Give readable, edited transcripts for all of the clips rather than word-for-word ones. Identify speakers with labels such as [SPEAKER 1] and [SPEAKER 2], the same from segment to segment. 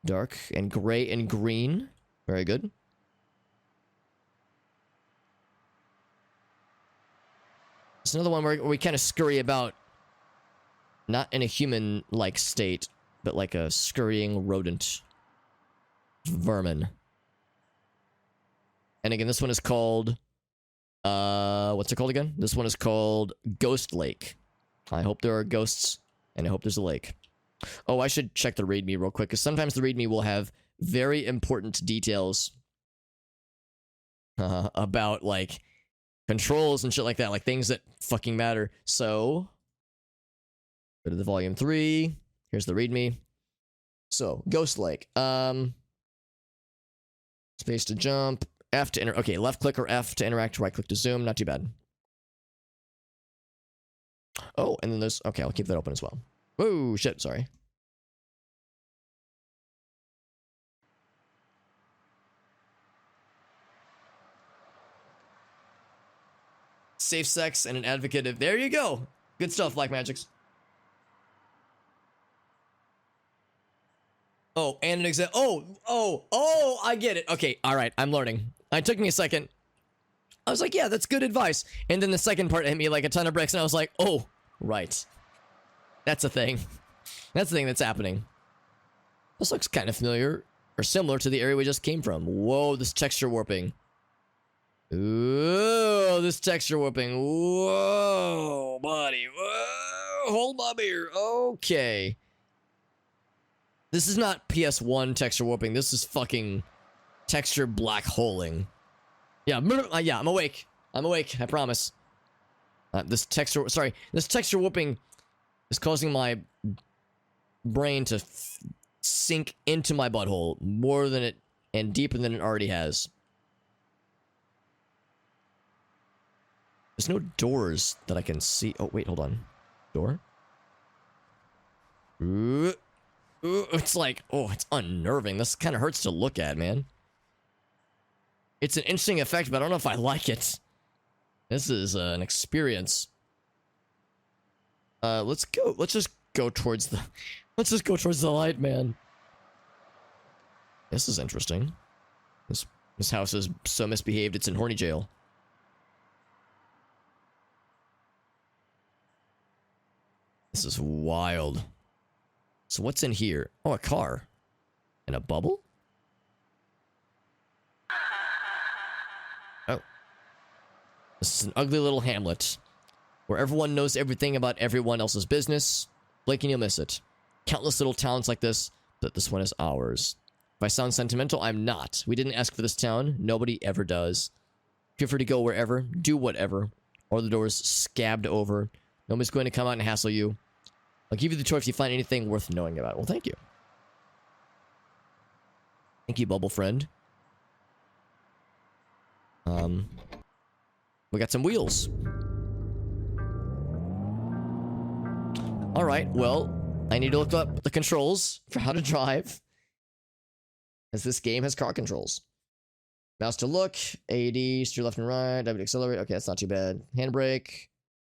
[SPEAKER 1] Dark and gray and green. Very good. It's another one where we kind of scurry about. Not in a human-like state, but like a scurrying rodent. Vermin. And again, this one is called... what's it called again? This one is called Ghost Lake. I hope there are ghosts, and I hope there's a lake. Oh, I should check the README real quick, because sometimes the README will have very important details about, like, controls and shit like that, like things that fucking matter. So... Go to the volume 3. Here's the README. So, Ghost Lake. Space to jump. F to enter. Okay, left click or F to interact. Right click to zoom. Not too bad. Oh, and then there's... Okay, I'll keep that open as well. Whoa, shit, sorry. Safe sex and an advocate of... There you go! Good stuff, Black Magics. Oh, and an example. Oh, I get it. Okay, alright, I'm learning. It took me a second. I was like, yeah, that's good advice. And then the second part hit me like a ton of bricks, and I was like, oh, right. That's a thing. That's the thing that's happening. This looks kind of familiar, or similar to the area we just came from. Whoa, this texture warping. Ooh, this texture warping. Whoa, buddy. Whoa, hold my beer. Okay. This is not PS1 texture warping. This is fucking texture black holing. Yeah, yeah, I'm awake. I'm awake, I promise. This texture warping is causing my brain to sink into my butthole more than it and deeper than it already has. There's no doors that I can see. Oh, wait, hold on. Door? It's like, oh, it's unnerving. This kind of hurts to look at, man. It's an interesting effect, but I don't know if I like it. This is an experience. Let's go. Let's just go towards the... Let's just go towards the light, man. This is interesting. This house is so misbehaved, it's in horny jail. This is wild. So what's in here? Oh, a car. And a bubble? Oh. This is an ugly little hamlet, where everyone knows everything about everyone else's business. Blink and you'll miss it. Countless little towns like this, but this one is ours. If I sound sentimental, I'm not. We didn't ask for this town. Nobody ever does. Feel free to go wherever, do whatever, or the door's scabbed over. Nobody's going to come out and hassle you. I'll give you the choice if you find anything worth knowing about. Well, thank you. Thank you, bubble friend. We got some wheels. Alright, well, I need to look up the controls for how to drive, as this game has car controls. Mouse to look, AD, steer left and right, W to accelerate. Okay, that's not too bad. Handbrake.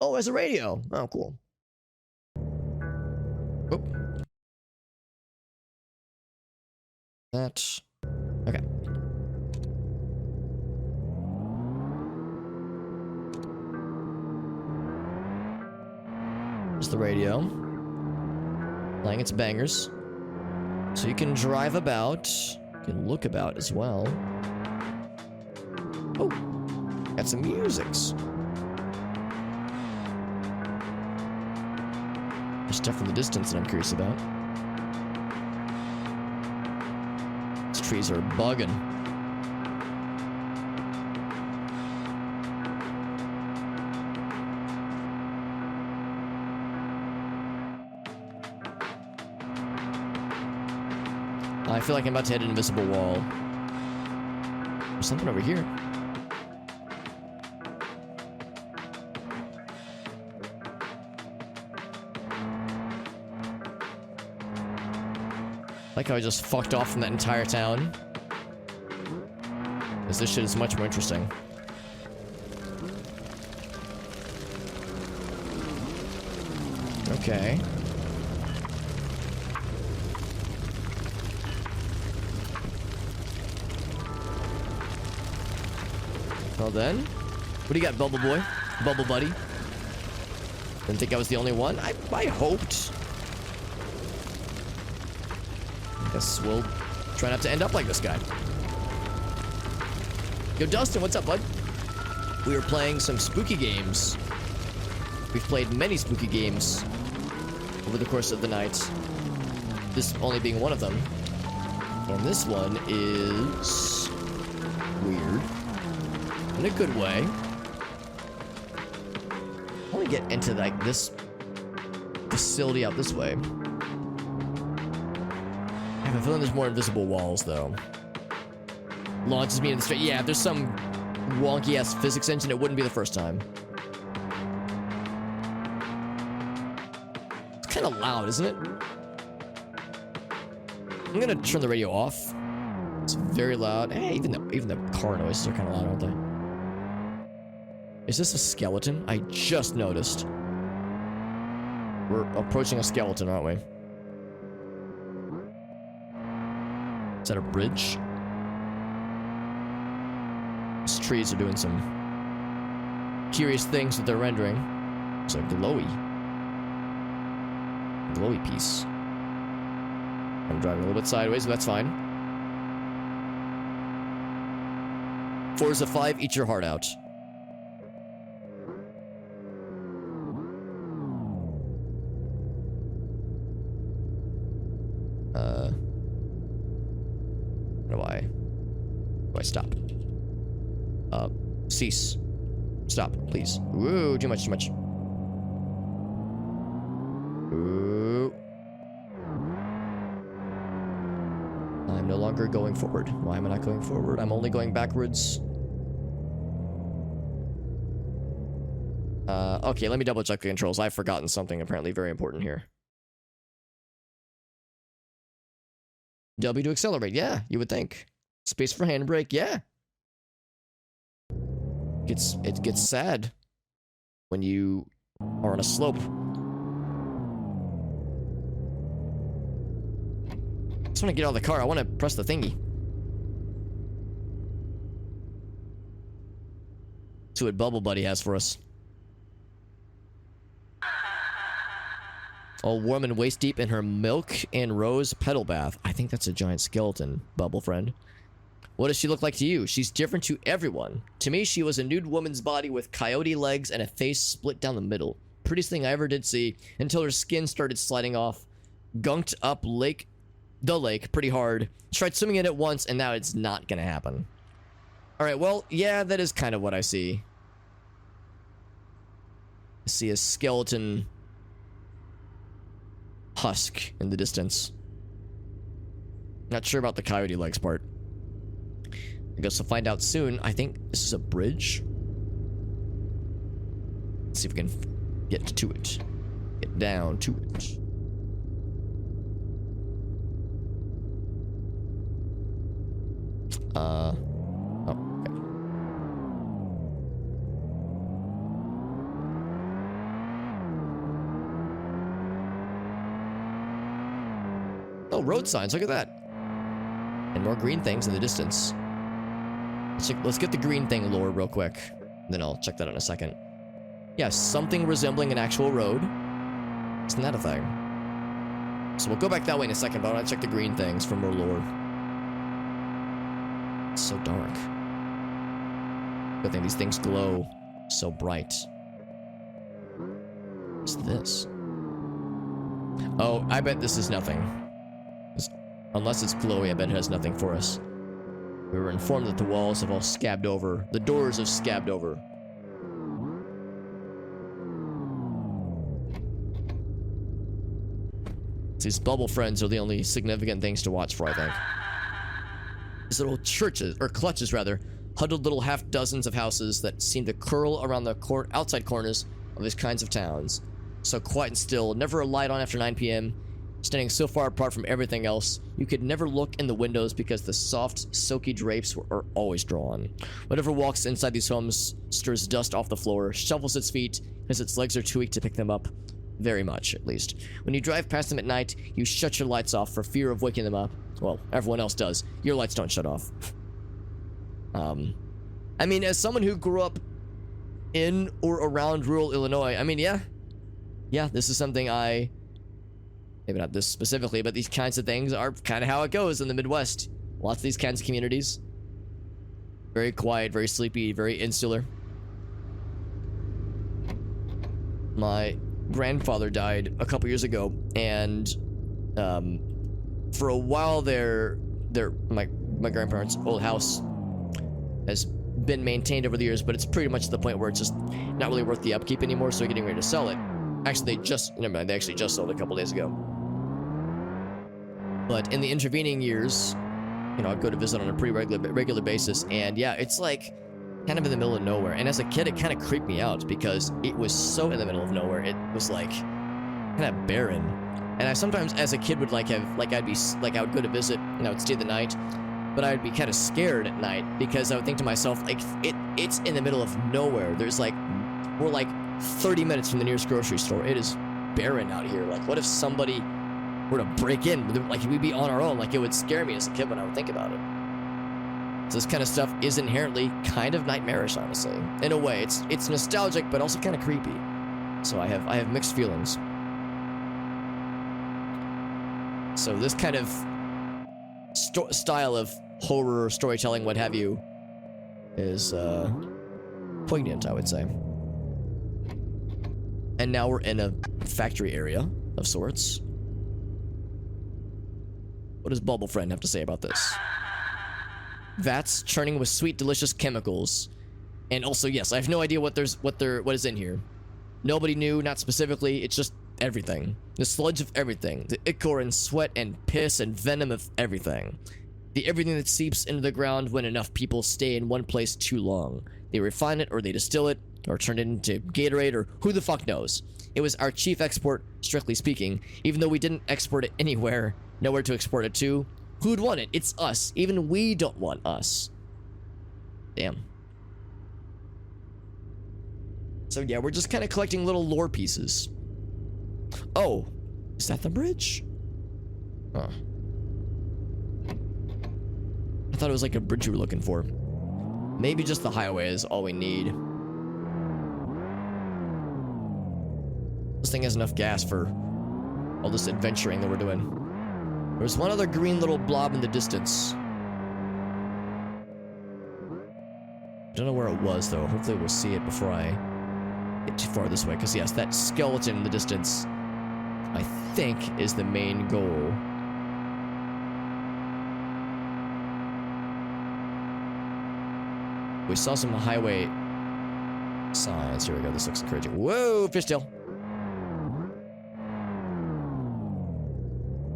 [SPEAKER 1] Oh, there's a radio. Oh, cool. Oop. That. Okay. There's the radio. Playing its bangers. So you can drive about. You can look about as well. Oh. Got some musics. There's stuff from the distance that I'm curious about. These trees are bugging. I feel like I'm about to hit an invisible wall. There's something over here. Like how I just fucked off from that entire town. Because this shit is much more interesting. Okay. Well then, what do you got, Bubble Boy? Bubble Buddy? Didn't think I was the only one. I hoped. I guess we'll try not to end up like this guy. Yo, Dustin, what's up, bud? We were playing some spooky games. We've played many spooky games over the course of the night. This only being one of them. And this one is weird. In a good way. I want to get into like this facility out this way. I have a feeling there's more invisible walls though. Launches me into the straight. Yeah, if there's some wonky ass physics engine, it wouldn't be the first time. It's kind of loud, isn't it? I'm gonna turn the radio off. It's very loud. Hey, even the car noises are kind of loud, aren't they? Is this a skeleton? I just noticed. We're approaching a skeleton, aren't we? Is that a bridge? These trees are doing some curious things with their rendering. It's a glowy piece. I'm driving a little bit sideways, but that's fine. Forza 5, eat your heart out. Do I stop? Cease. Stop, please. Ooh, too much. Ooh. I'm no longer going forward. Why am I not going forward? I'm only going backwards. Okay, let me double check the controls. I've forgotten something apparently very important here. W to accelerate, yeah, you would think. Space for handbrake, yeah. It gets sad when you are on a slope. I just want to get out of the car. I want to press the thingy. See what Bubble Buddy has for us. All warm and waist deep in her milk and rose petal bath. I think that's a giant skeleton, Bubble Friend. What does she look like to you? She's different to everyone. To me, she was a nude woman's body with coyote legs and a face split down the middle. Prettiest thing I ever did see until her skin started sliding off. Gunked up the lake pretty hard. Tried swimming in it once and now it's not gonna happen. Alright, well, yeah, that is kind of what I see. I see a skeleton husk in the distance. Not sure about the coyote legs part. I guess we'll find out soon. I think this is a bridge. Let's see if we can get to it. Get down to it. Oh, okay. Oh, road signs, look at that. And more green things in the distance. Let's get the green thing lower real quick. Then I'll check that out in a second. Yeah, something resembling an actual road. Isn't that a thing? So we'll go back that way in a second, but I want to check the green things for more lore. It's so dark. Good thing these things glow so bright. What's this? Oh, I bet this is nothing. Unless it's glowy, I bet it has nothing for us. We were informed that the walls have all scabbed over. The doors have scabbed over. These bubble friends are the only significant things to watch for, I think. These little churches, or clutches rather, huddled little half dozens of houses that seem to curl around the outside corners of these kinds of towns. So quiet and still, never a light on after 9 p.m., standing so far apart from everything else, you could never look in the windows because the soft, silky drapes are always drawn. Whatever walks inside these homes stirs dust off the floor, shuffles its feet, because its legs are too weak to pick them up. Very much, at least. When you drive past them at night, you shut your lights off for fear of waking them up. Well, everyone else does. Your lights don't shut off. I mean, as someone who grew up in or around rural Illinois, I mean, yeah, this is something maybe not this specifically, but these kinds of things are kind of how it goes in the Midwest. Lots of these kinds of communities. Very quiet, very sleepy, very insular. My grandfather died a couple years ago, and for a while my grandparents' old house has been maintained over the years, but it's pretty much to the point where it's just not really worth the upkeep anymore, so they're getting ready to sell it. Actually, they actually just sold it a couple days ago. But in the intervening years, I'd go to visit on a pretty regular basis, and yeah, it's like kind of in the middle of nowhere. And as a kid, it kind of creeped me out because it was so in the middle of nowhere. It was like kind of barren. And I sometimes, as a kid, would I would go to visit and I would stay the night, but I would be kind of scared at night because I would think to myself, like, it's in the middle of nowhere. We're like 30 minutes from the nearest grocery store. It is barren out here. Like, what if somebody were to break in? Like, we'd be on our own. Like, it would scare me as a kid when I would think about it. So this kind of stuff is inherently kind of nightmarish, honestly. In a way, it's nostalgic, but also kind of creepy. So I have mixed feelings. So this kind of style of horror storytelling, what have you, is poignant, I would say. And now we're in a factory area of sorts. What does Bubble Friend have to say about this? Vats churning with sweet, delicious chemicals. And also, yes, I have no idea what is in here. Nobody knew, not specifically. It's just everything. The sludge of everything. The ichor and sweat and piss and venom of everything. The everything that seeps into the ground when enough people stay in one place too long. They refine it, or they distill it, or turn it into Gatorade, or who the fuck knows. It was our chief export, strictly speaking, even though we didn't export it anywhere, nowhere to export it to. Who'd want it? It's us. Even we don't want us. Damn. So yeah, we're just kind of collecting little lore pieces. Oh, is that the bridge? Huh. I thought it was like a bridge you were looking for. Maybe just the highway is all we need. This thing has enough gas for all this adventuring that we're doing. There's one other green little blob in the distance. I don't know where it was, though. Hopefully we'll see it before I get too far this way. Because, yes, that skeleton in the distance, I think, is the main goal. We saw some highway signs. Here we go. This looks encouraging. Whoa, fishtail.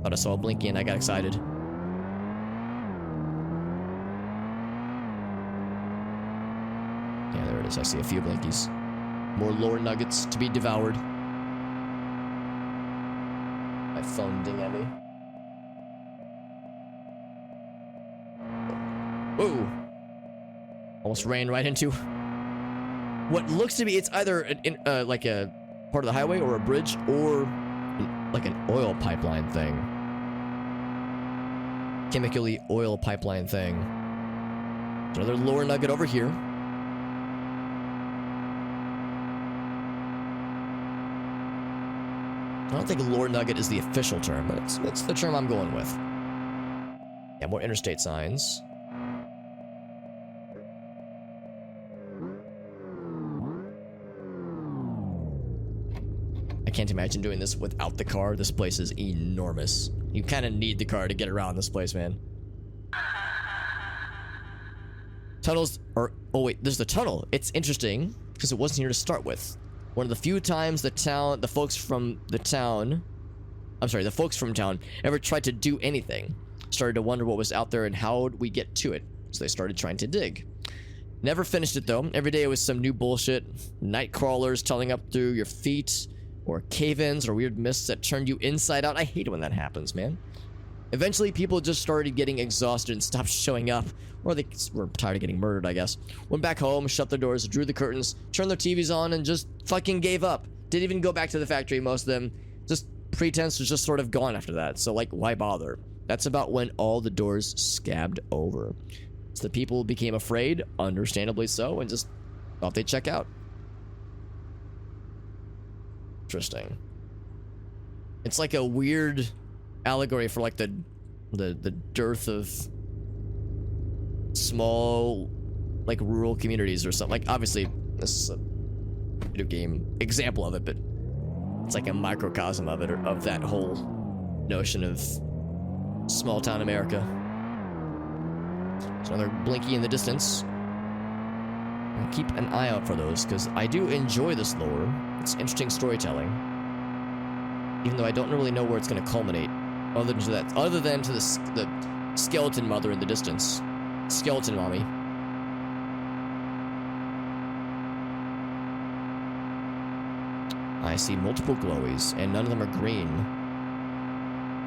[SPEAKER 1] Thought I saw a blinky and I got excited. Yeah, there it is. I see a few blinkies. More lore nuggets to be devoured. My phone ding at me. Whoa! Almost ran right into what looks to be, it's either like a part of the highway or a bridge or like an oil pipeline thing. Chemically oil pipeline thing. Another lore nugget over here. I don't think lore nugget is the official term, but it's the term I'm going with. Yeah, more interstate signs. I can't imagine doing this without the car. This place is enormous. You kind of need the car to get around this place, man. Tunnels are... Oh, wait. There's the tunnel. It's interesting because it wasn't here to start with. One of the few times the folks from town ever tried to do anything. Started to wonder what was out there and how'd we get to it. So they started trying to dig. Never finished it, though. Every day it was some new bullshit. Night crawlers tunnelling up through your feet. Or cave-ins or weird mists that turned you inside out. I hate it when that happens, man. Eventually, people just started getting exhausted and stopped showing up. Or they were tired of getting murdered, I guess. Went back home, shut their doors, drew the curtains, turned their TVs on, and just fucking gave up. Didn't even go back to the factory, most of them. Just pretense was just sort of gone after that. So, like, why bother? That's about when all the doors scabbed over. So the people became afraid, understandably so, and just thought they'd check out. Interesting. It's like a weird allegory for like the dearth of small, like, rural communities or something. Like, obviously, this is a video game example of it, but it's like a microcosm of it, or of that whole notion of small town America. There's another Blinky in the distance. I'll keep an eye out for those, because I do enjoy this lore. It's interesting storytelling. Even though I don't really know where it's going to culminate, other than to the skeleton mother in the distance. Skeleton mommy. I see multiple glowies, and none of them are green.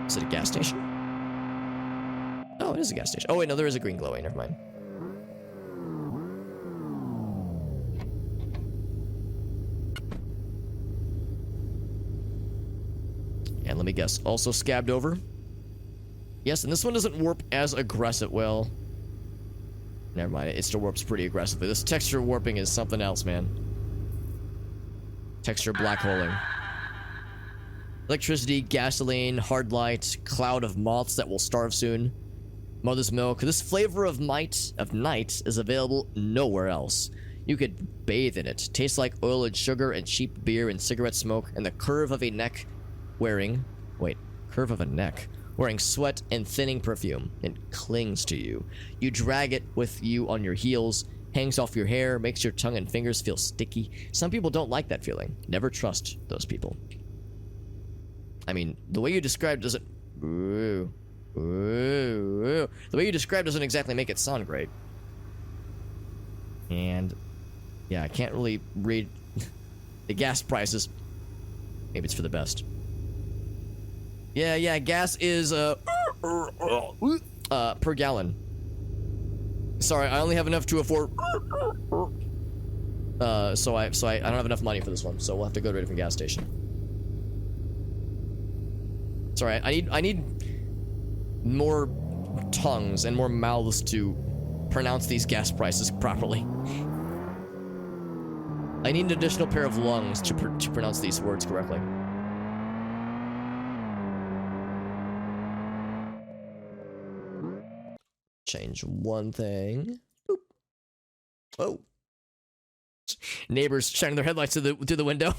[SPEAKER 1] Is it a gas station? Oh, it is a gas station. Oh, wait, no, there is a green glowy. Never mind. And let me guess. Also scabbed over? Yes, and this one doesn't warp as aggressive. Well, never mind. It still warps pretty aggressively. This texture warping is something else, man. Texture black holing. Electricity, gasoline, hard light, cloud of moths that will starve soon. Mother's milk. This flavor of night is available nowhere else. You could bathe in it. Tastes like oil and sugar and cheap beer and cigarette smoke and the curve of a neck wearing sweat and thinning perfume. It clings to you. You drag it with you on your heels, hangs off your hair, makes your tongue and fingers feel sticky. Some people don't like that feeling. Never trust those people. I mean, the way you described doesn't... The way you described doesn't exactly make it sound great. And... yeah, I can't really read the gas prices. Maybe it's for the best. Yeah, gas is, per gallon. Sorry, I only have enough to afford, so I don't have enough money for this one, so we'll have to go to a different gas station. Sorry, I need more tongues and more mouths to pronounce these gas prices properly. I need an additional pair of lungs to pronounce these words correctly. Change one thing. Boop. Oh. Neighbors shining their headlights to the window.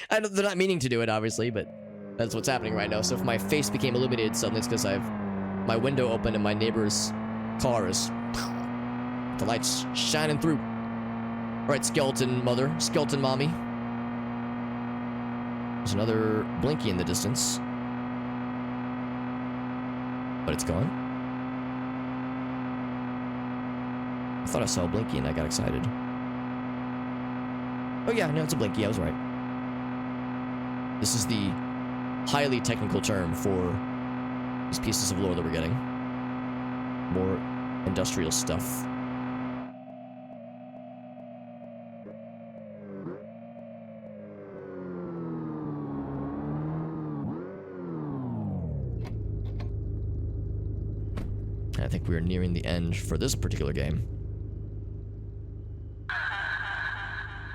[SPEAKER 1] They're not meaning to do it, obviously, but that's what's happening right now. So if my face became illuminated suddenly, it's because I have my window open and my neighbor's car is... the light's shining through. Alright, skeleton mother. Skeleton mommy. There's another Blinky in the distance. But it's gone. I thought I saw a Blinky and I got excited. Oh yeah, no, it's a Blinky. I was right. This is the highly technical term for these pieces of lore that we're getting. More industrial stuff. I think we are nearing the end for this particular game.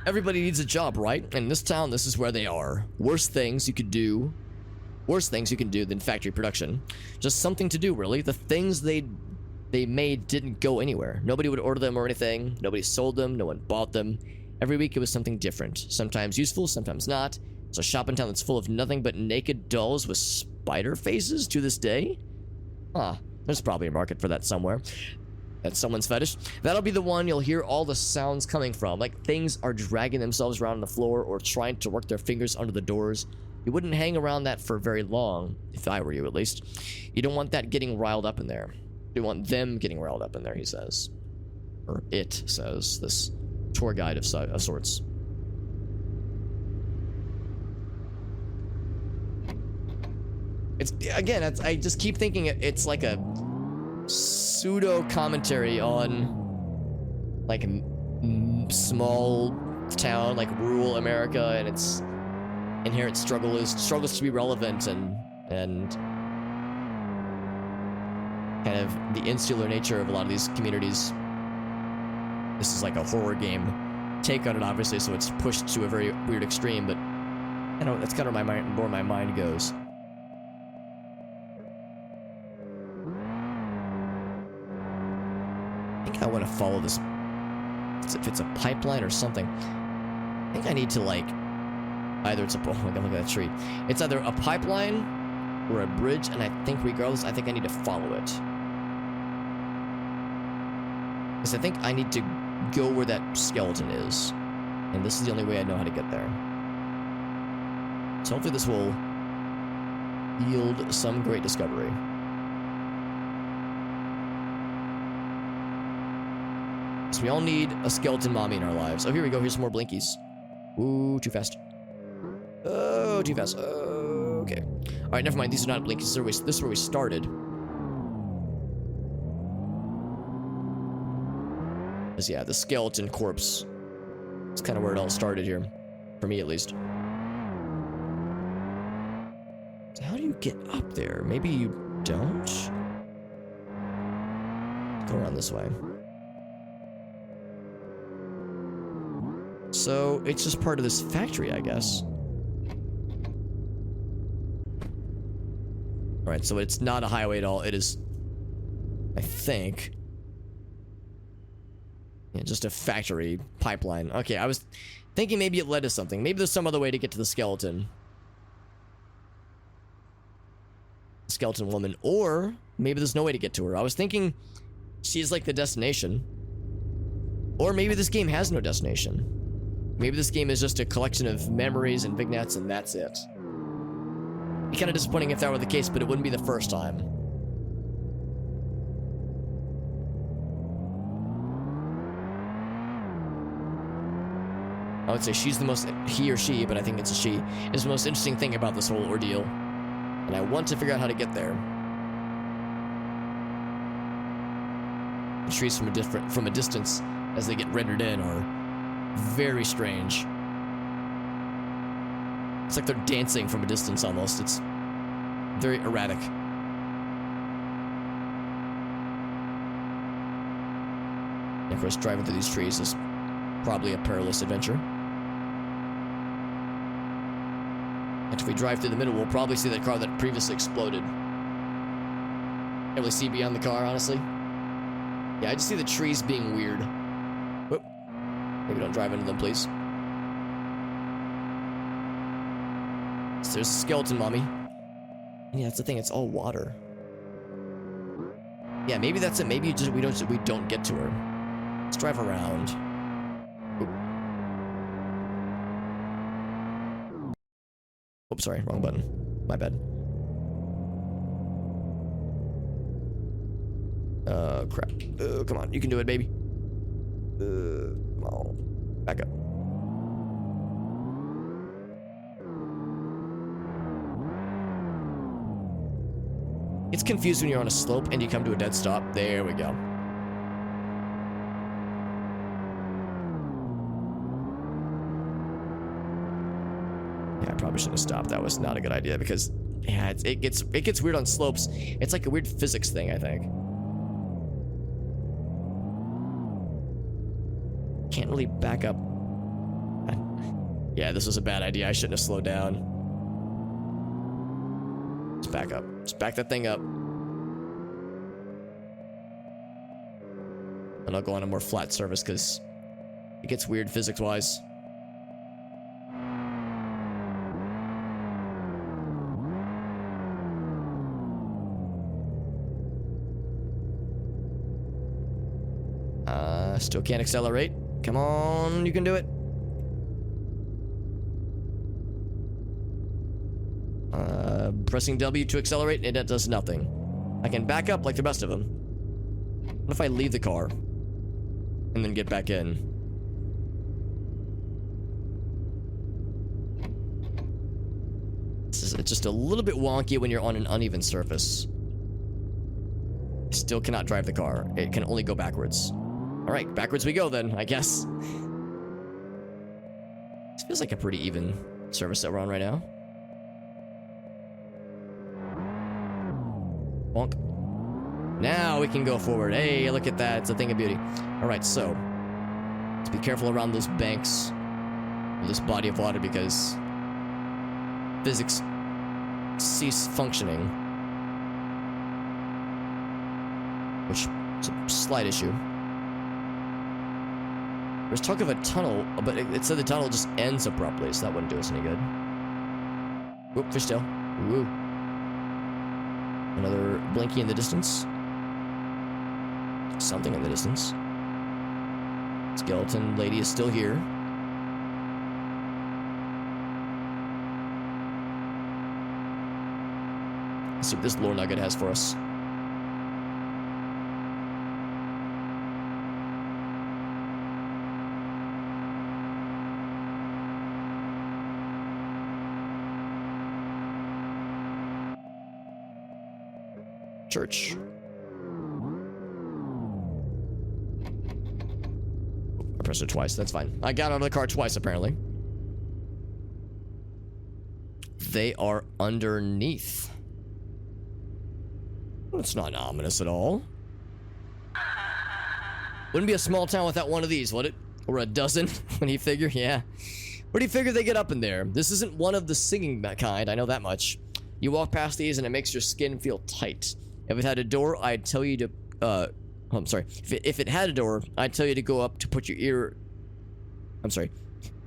[SPEAKER 1] Everybody needs a job, right? And in this town, this is where they are. Worse things you can do than factory production. Just something to do, really. The things they made didn't go anywhere. Nobody would order them or anything. Nobody sold them. No one bought them. Every week it was something different. Sometimes useful, sometimes not. It's a shop in town that's full of nothing but naked dolls with spider faces to this day. Huh. There's probably a market for that somewhere. That's someone's fetish. That'll be the one you'll hear all the sounds coming from. Like things are dragging themselves around on the floor or trying to work their fingers under the doors. You wouldn't hang around that for very long, if I were you at least. You don't want that getting riled up in there. You want them getting riled up in there, he says. Or it says, this tour guide of sorts. It's, again, I just keep thinking it's like a pseudo commentary on like small town, like rural America, and its inherent struggles to be relevant and kind of the insular nature of a lot of these communities. This is like a horror game take on it, obviously, so it's pushed to a very weird extreme, but I don't know, that's kind of where my mind goes. I think I want to follow this, if it's a pipeline or something. I think I need to, like, either it's a, oh my god, look at that tree. It's either a pipeline or a bridge, and I think regardless, I think I need to follow it. Because I think I need to go where that skeleton is. And this is the only way I know how to get there. So hopefully this will yield some great discovery. So we all need a skeleton mommy in our lives. Oh, here we go. Here's some more blinkies. Ooh, too fast. Oh, too fast. Okay. Alright, never mind. These are not blinkies. This is where we started. Because, yeah, the skeleton corpse is kind of where it all started here. For me, at least. So how do you get up there? Maybe you don't? Go around this way. So, it's just part of this factory, I guess. Alright, so it's not a highway at all. It is, I think, yeah, just a factory pipeline. Okay, I was thinking maybe it led to something. Maybe there's some other way to get to the skeleton. Skeleton woman. Or maybe there's no way to get to her. I was thinking she's like the destination. Or maybe this game has no destination. Maybe this game is just a collection of memories and vignettes and that's it. It'd be kind of disappointing if that were the case, but it wouldn't be the first time. I would say she's the most, he or she, but I think it's a she, is the most interesting thing about this whole ordeal. And I want to figure out how to get there. The trees from a distance, as they get rendered in, are very strange. It's like they're dancing from a distance almost. It's very erratic. And of course, driving through these trees is probably a perilous adventure. And if we drive through the middle, we'll probably see that car that previously exploded. Can't really see beyond the car, honestly. Yeah, I just see the trees being weird. Whoop. Maybe don't drive into them, please. So there's a skeleton mommy. And yeah, that's the thing, it's all water. Yeah, maybe that's it. Maybe we don't get to her. Let's drive around. Oop. Oops, sorry, wrong button. My bad. Crap. Come on, you can do it, baby. Come on. Back up. It's confused when you're on a slope and you come to a dead stop. There we go. Yeah, I probably shouldn't have stopped. That was not a good idea because, yeah, it gets weird on slopes. It's like a weird physics thing, I think. Can't really back up. Yeah, this was a bad idea. I shouldn't have slowed down. Let's back up. Let's back that thing up. And I'll go on a more flat surface because it gets weird physics-wise. Still can't accelerate. Come on, you can do it. Pressing W to accelerate, and it does nothing. I can back up like the rest of them. What if I leave the car and then get back in? It's just a little bit wonky when you're on an uneven surface. Still cannot drive the car. It can only go backwards. Alright, backwards we go then, I guess. This feels like a pretty even surface that we're on right now. Bonk. Now we can go forward. Hey, look at that. It's a thing of beauty. All right, so let's be careful around those banks, or this body of water, because physics cease functioning, which is a slight issue. There's talk of a tunnel, but it said the tunnel just ends abruptly, so that wouldn't do us any good. Whoop, fishtail. Woo. Another blinky in the distance. Something in the distance. Skeleton lady is still here. Let's see what this lore nugget has for us. Church. I pressed it twice. That's fine. I got out of the car twice, apparently. They are underneath. That's not ominous at all. Wouldn't be a small town without one of these, would it? Or a dozen, when you figure? Yeah. Where do you figure they get up in there? This isn't one of the singing kind, I know that much. You walk past these and it makes your skin feel tight. If it had a door, I'd tell you to, I'm sorry. If it had a door, I'd tell you to go up to put your ear,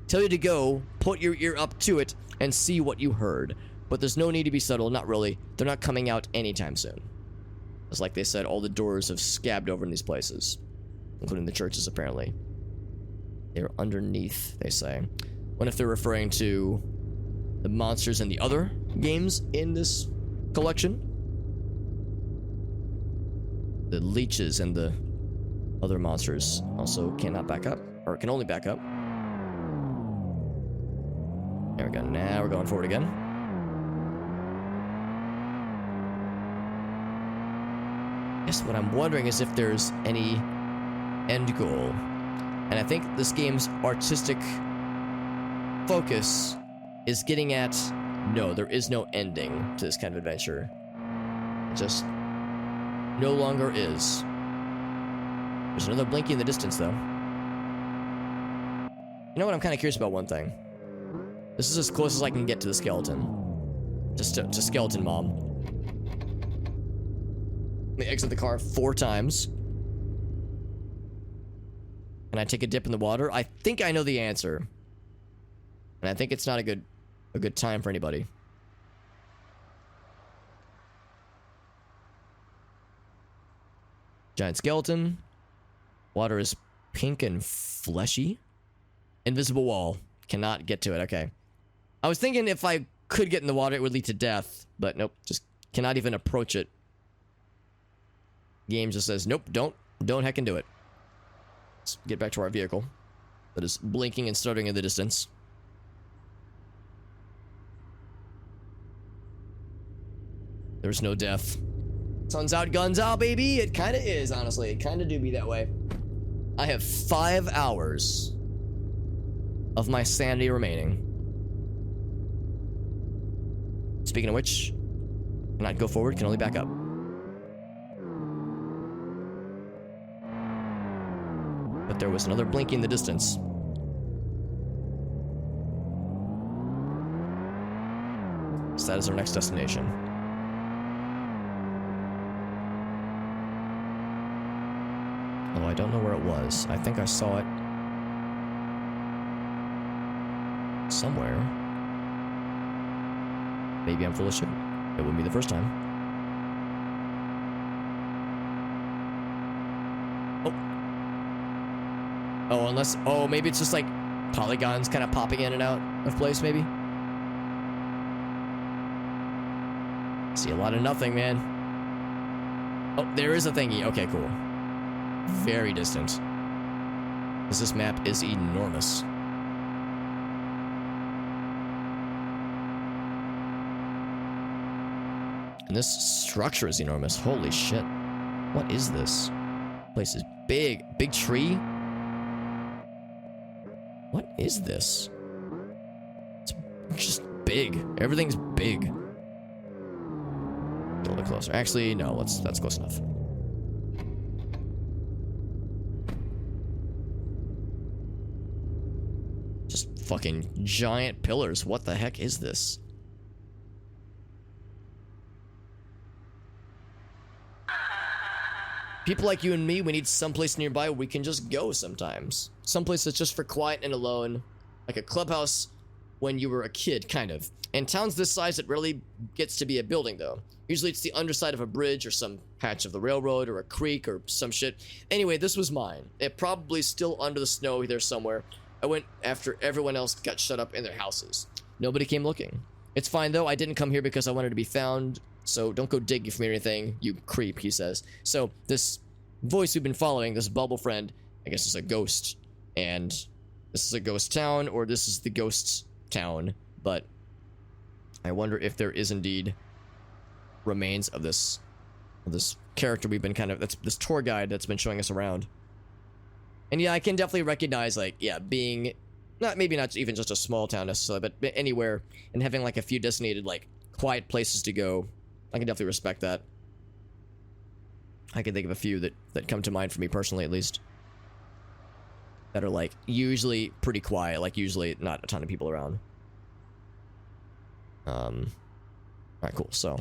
[SPEAKER 1] tell you to go, put your ear up to it, and see what you heard. But there's no need to be subtle, not really. They're not coming out anytime soon. It's like they said, all the doors have scabbed over in these places. Including the churches, apparently. They're underneath, they say. What if they're referring to the monsters in the other games in this collection? The leeches and the other monsters also cannot back up, or can only back up. There we go. Now we're going forward again. Yes, what I'm wondering is if there's any end goal. And I think this game's artistic focus is getting at, no, there is no ending to this kind of adventure. It just no longer is. There's another blinky in the distance, though. You know what? I'm kind of curious about one thing. This is as close as I can get to the skeleton. To skeleton mom. Let me exit the car 4 times. And I take a dip in the water. I think I know the answer. And I think it's not a good time for anybody. Giant skeleton. Water is pink and fleshy. Invisible wall. Cannot get to it. Okay. I was thinking if I could get in the water, it would lead to death. But nope. Just cannot even approach it. Game just says, nope, don't heckin' do it. Let's get back to our vehicle. That is blinking and stuttering in the distance. There's no death. Sun's out, guns out, baby. It kind of is, honestly. It kind of do be that way. I have 5 hours of my sanity remaining. Speaking of which, cannot go forward, can only back up. But there was another blinky in the distance. So that is our next destination. Although I don't know where it was. I think I saw it somewhere. Maybe I'm full of shit. It wouldn't be the first time. Oh, unless... Oh, maybe it's just like polygons kind of popping in and out of place, maybe? See a lot of nothing, man. Oh, there is a thingy. Okay, cool. Very distant. This map is enormous. And this structure is enormous. Holy shit. What is this? Place is big. Big tree? What is this? It's just big. Everything's big. A little bit closer. Actually, no. That's close enough. Fucking giant pillars. What the heck is this? People like you and me, we need someplace nearby where we can just go sometimes. Someplace that's just for quiet and alone. Like a clubhouse when you were a kid, kind of. In towns this size, it rarely gets to be a building, though. Usually it's the underside of a bridge or some patch of the railroad or a creek or some shit. Anyway, this was mine. It probably still under the snow there somewhere. I went after everyone else got shut up in their houses. Nobody came looking. It's fine, though. I didn't come here because I wanted to be found. So don't go digging for me or anything, you creep, he says. So this voice we've been following, this bubble friend, I guess is a ghost. And this is a ghost town, or this is the ghost town. But I wonder if there is indeed remains of this character we've been kind of, that's this tour guide that's been showing us around. And yeah, I can definitely recognize, like, yeah, being, maybe not even just a small town necessarily, but anywhere, and having like a few designated, like, quiet places to go. I can definitely respect that. I can think of a few that come to mind for me personally, at least. That are, like, usually pretty quiet. Like, usually not a ton of people around. Alright, cool. So,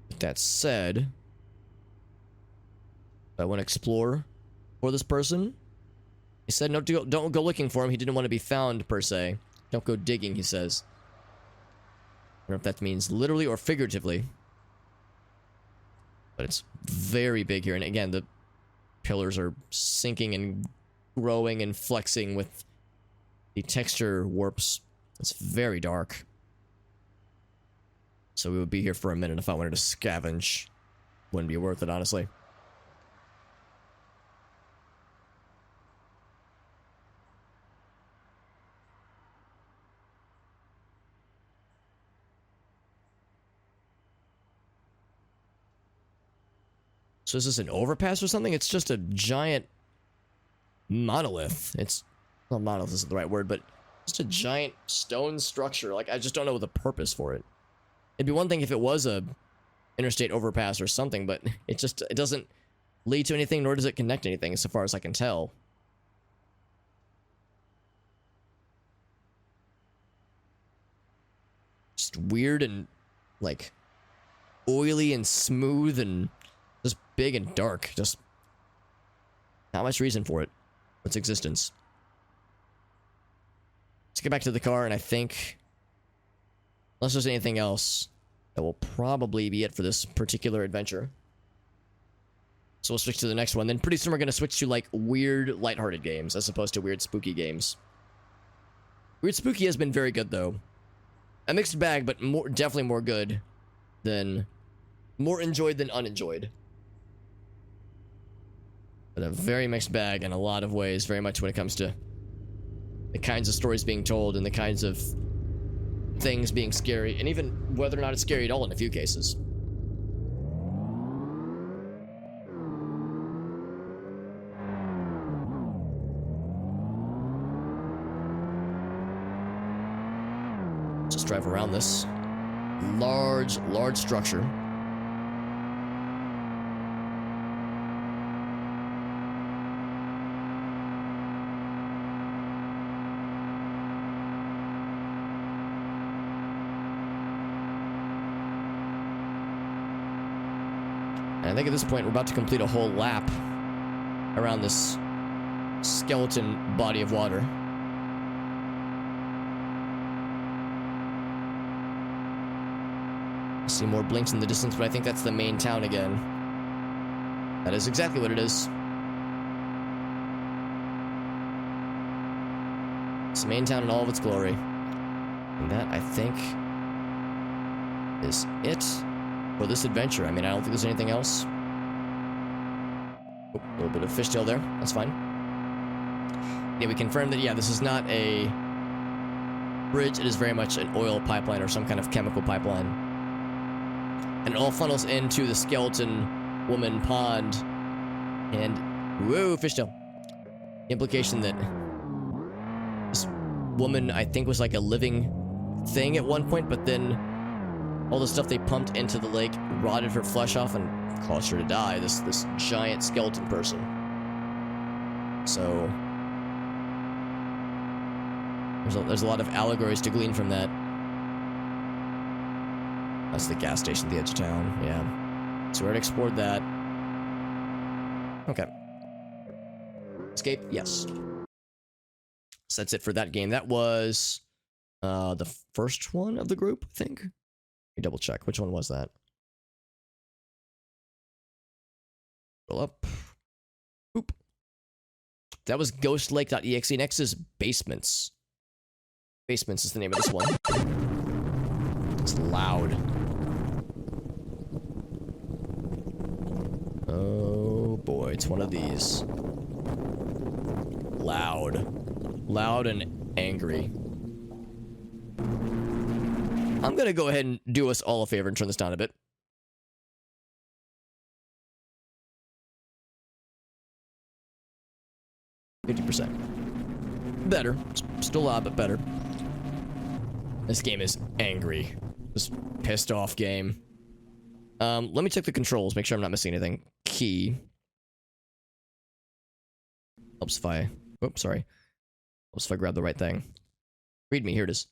[SPEAKER 1] with that said, I want to explore for this person. He said, no, don't go looking for him. He didn't want to be found, per se. Don't go digging, he says. I don't know if that means literally or figuratively. But it's very big here. And again, the pillars are sinking and growing and flexing with the texture warps. It's very dark. So we would be here for a minute if I wanted to scavenge. Wouldn't be worth it, honestly. So is this an overpass or something? It's just a giant monolith. It's, well, monolith isn't the right word, but just a giant stone structure. Like, I just don't know the purpose for it. It'd be one thing if it was a interstate overpass or something, but it doesn't lead to anything, nor does it connect anything, so far as I can tell. Just weird and, like, oily and smooth and just big and dark. Just not much reason for it. Its existence. Let's get back to the car, and I think, unless there's anything else, that will probably be it for this particular adventure. So we'll switch to the next one. Then pretty soon we're going to switch to, like, weird, lighthearted games, as opposed to weird, spooky games. Weird Spooky has been very good, though. A mixed bag, but definitely more good than, more enjoyed than unenjoyed. But a very mixed bag in a lot of ways, very much when it comes to the kinds of stories being told and the kinds of things being scary, and even whether or not it's scary at all in a few cases. Just drive around this large structure. And I think at this point we're about to complete a whole lap around this skeleton body of water. I see more blinks in the distance, but I think that's the main town again. That is exactly what it is. It's the main town in all of its glory. And that, I think, is it for this adventure. I mean, I don't think there's anything else. Oh, a little bit of fishtail there. That's fine. Yeah, we confirmed that, yeah, this is not a bridge. It is very much an oil pipeline or some kind of chemical pipeline. And it all funnels into the skeleton woman pond. And, whoa, fishtail. The implication that this woman, I think, was like a living thing at one point, but then all the stuff they pumped into the lake rotted her flesh off and caused her to die. This giant skeleton person. So, There's a lot of allegories to glean from that. That's the gas station at the edge of town. Yeah. So we already explored that. Okay. Escape? Yes. So that's it for that game. That was the first one of the group, I think. Let me double check. Which one was that? Roll up. Boop. That was Ghostlake.exe. Next is Basements. Basements is the name of this one. It's loud. Oh boy, it's one of these. Loud. Loud and angry. I'm gonna go ahead and do us all a favor and turn this down a bit. %. Better. Still loud, but better. This game is angry. This pissed off game. Let me check the controls, make sure I'm not missing anything. Key. Helps if I... Oops, sorry. Helps if I grab the right thing. Read me, here it is.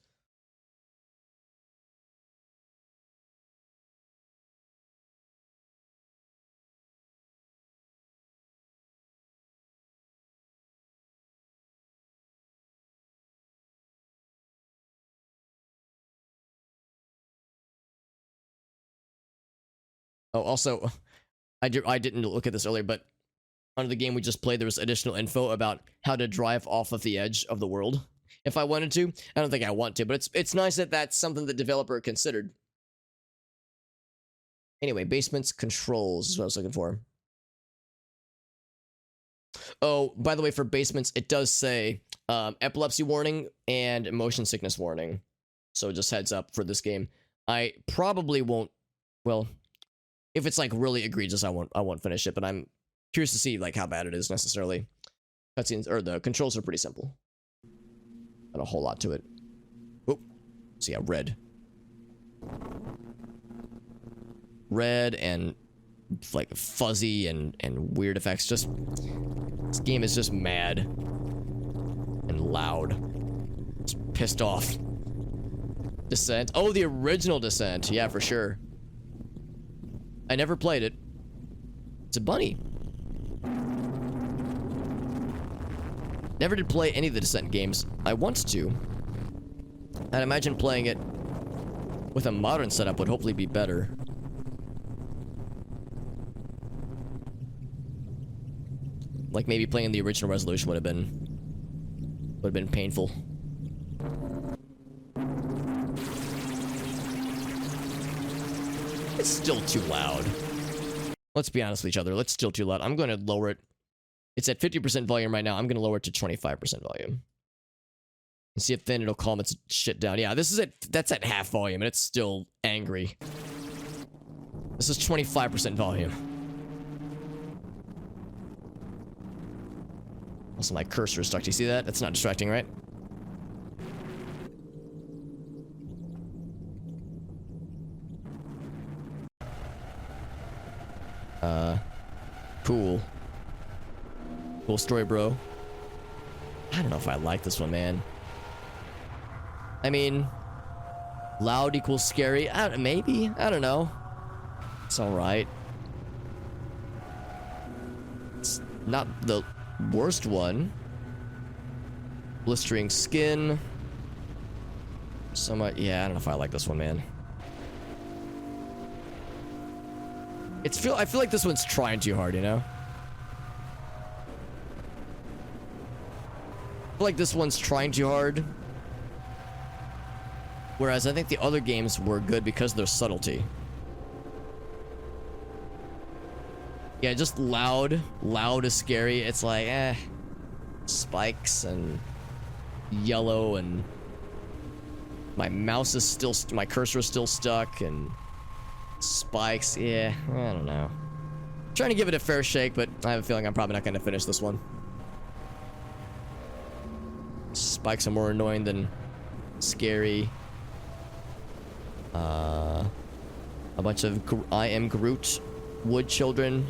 [SPEAKER 1] Oh, also, I didn't look at this earlier, but under the game we just played, there was additional info about how to drive off of the edge of the world. If I wanted to, I don't think I want to, but it's nice that that's something the developer considered. Anyway, Basements controls is what I was looking for. Oh, by the way, for Basements, it does say epilepsy warning and motion sickness warning. So just heads up for this game. I probably won't, well, if it's like really egregious, I won't finish it, but I'm curious to see like how bad it is necessarily. Cutscenes or the controls are pretty simple. Not a whole lot to it. Oh, so yeah, red. Red and like fuzzy and weird effects. Just this game is just mad and loud. Just pissed off. Descent. Oh, the original Descent. Yeah, for sure. I never played it. It's a bunny. Never did play any of the Descent games. I want to. I'd imagine playing it with a modern setup would hopefully be better. Like maybe playing the original resolution would have been painful. It's still too loud. Let's be honest with each other. It's still too loud. I'm going to lower it. It's at 50% volume right now. I'm going to lower it to 25% volume. And see if then it'll calm its shit down. Yeah, that's at half volume and it's still angry. This is 25% volume. Also, my cursor is stuck. Do you see that? That's not distracting, right? Cool. Cool story, bro. I don't know if I like this one, man. I mean, loud equals scary. Maybe. I don't know. It's alright. It's not the worst one. Blistering skin. Somewhat. Yeah, I don't know if I like this one, man. I feel like this one's trying too hard, you know? I feel like this one's trying too hard. Whereas I think the other games were good because of their subtlety. Yeah, just loud. Loud is scary. It's like, spikes and yellow and my mouse is still, my cursor is still stuck and spikes. Yeah, I don't know. I'm trying to give it a fair shake, but I have a feeling I'm probably not going to finish this one. Spikes are more annoying than scary. A bunch of I am Groot wood children.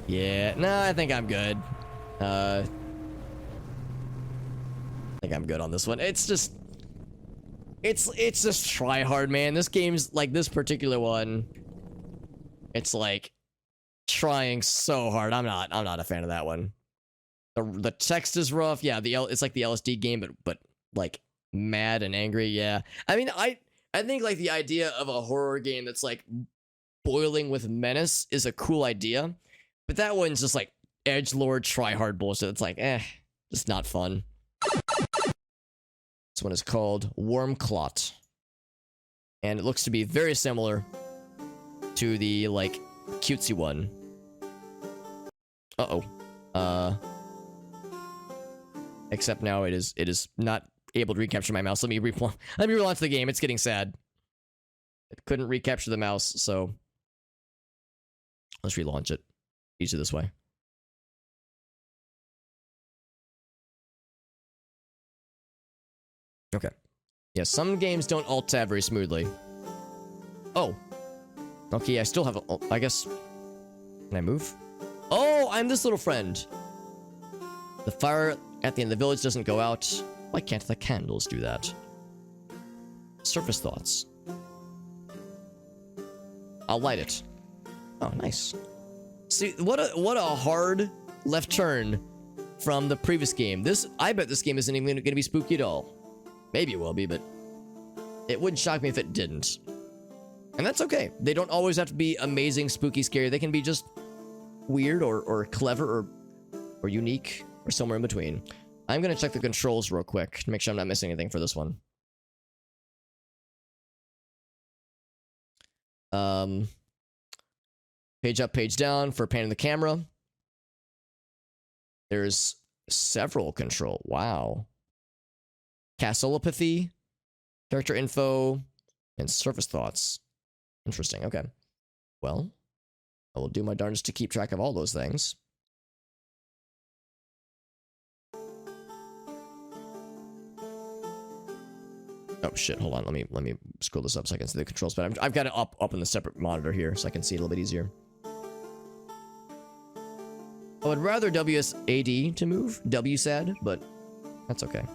[SPEAKER 1] Yeah, no, I think I'm good. I think I'm good on this one. It's just try hard, man. This game's like this particular one. It's like trying so hard. I'm not a fan of that one. The text is rough. Yeah, it's like the LSD game, but like mad and angry. Yeah. I mean, I think like the idea of a horror game that's like boiling with menace is a cool idea, but that one's just like edgelord try hard bullshit. It's like, just not fun. This one is called Wormclot, and it looks to be very similar to the like cutesy one. Except now it is not able to recapture my mouse. Let me relaunch the game. It's getting sad. It couldn't recapture the mouse, so let's relaunch it. Easier this way. Okay. Yeah, some games don't alt-tab very smoothly. Oh. Okay, I still have I guess... Can I move? Oh, I'm this little friend. The fire at the end of the village doesn't go out. Why can't the candles do that? Surface thoughts. I'll light it. Oh, nice. See, what a hard left turn from the previous game. I bet this game isn't even going to be spooky at all. Maybe it will be, but it wouldn't shock me if it didn't. And that's okay. They don't always have to be amazing, spooky, scary. They can be just weird or clever or unique or somewhere in between. I'm going to check the controls real quick to make sure I'm not missing anything for this one. Page up, page down for panning the camera. There's several control. Wow. Castleopathy, character info, and surface thoughts. Interesting. Okay. Well, I will do my darndest to keep track of all those things. Oh shit! Hold on. Let me scroll this up so I can see the controls. But I've got it up in the separate monitor here so I can see it a little bit easier. I would rather WSAD to move, WSAD, but that's okay.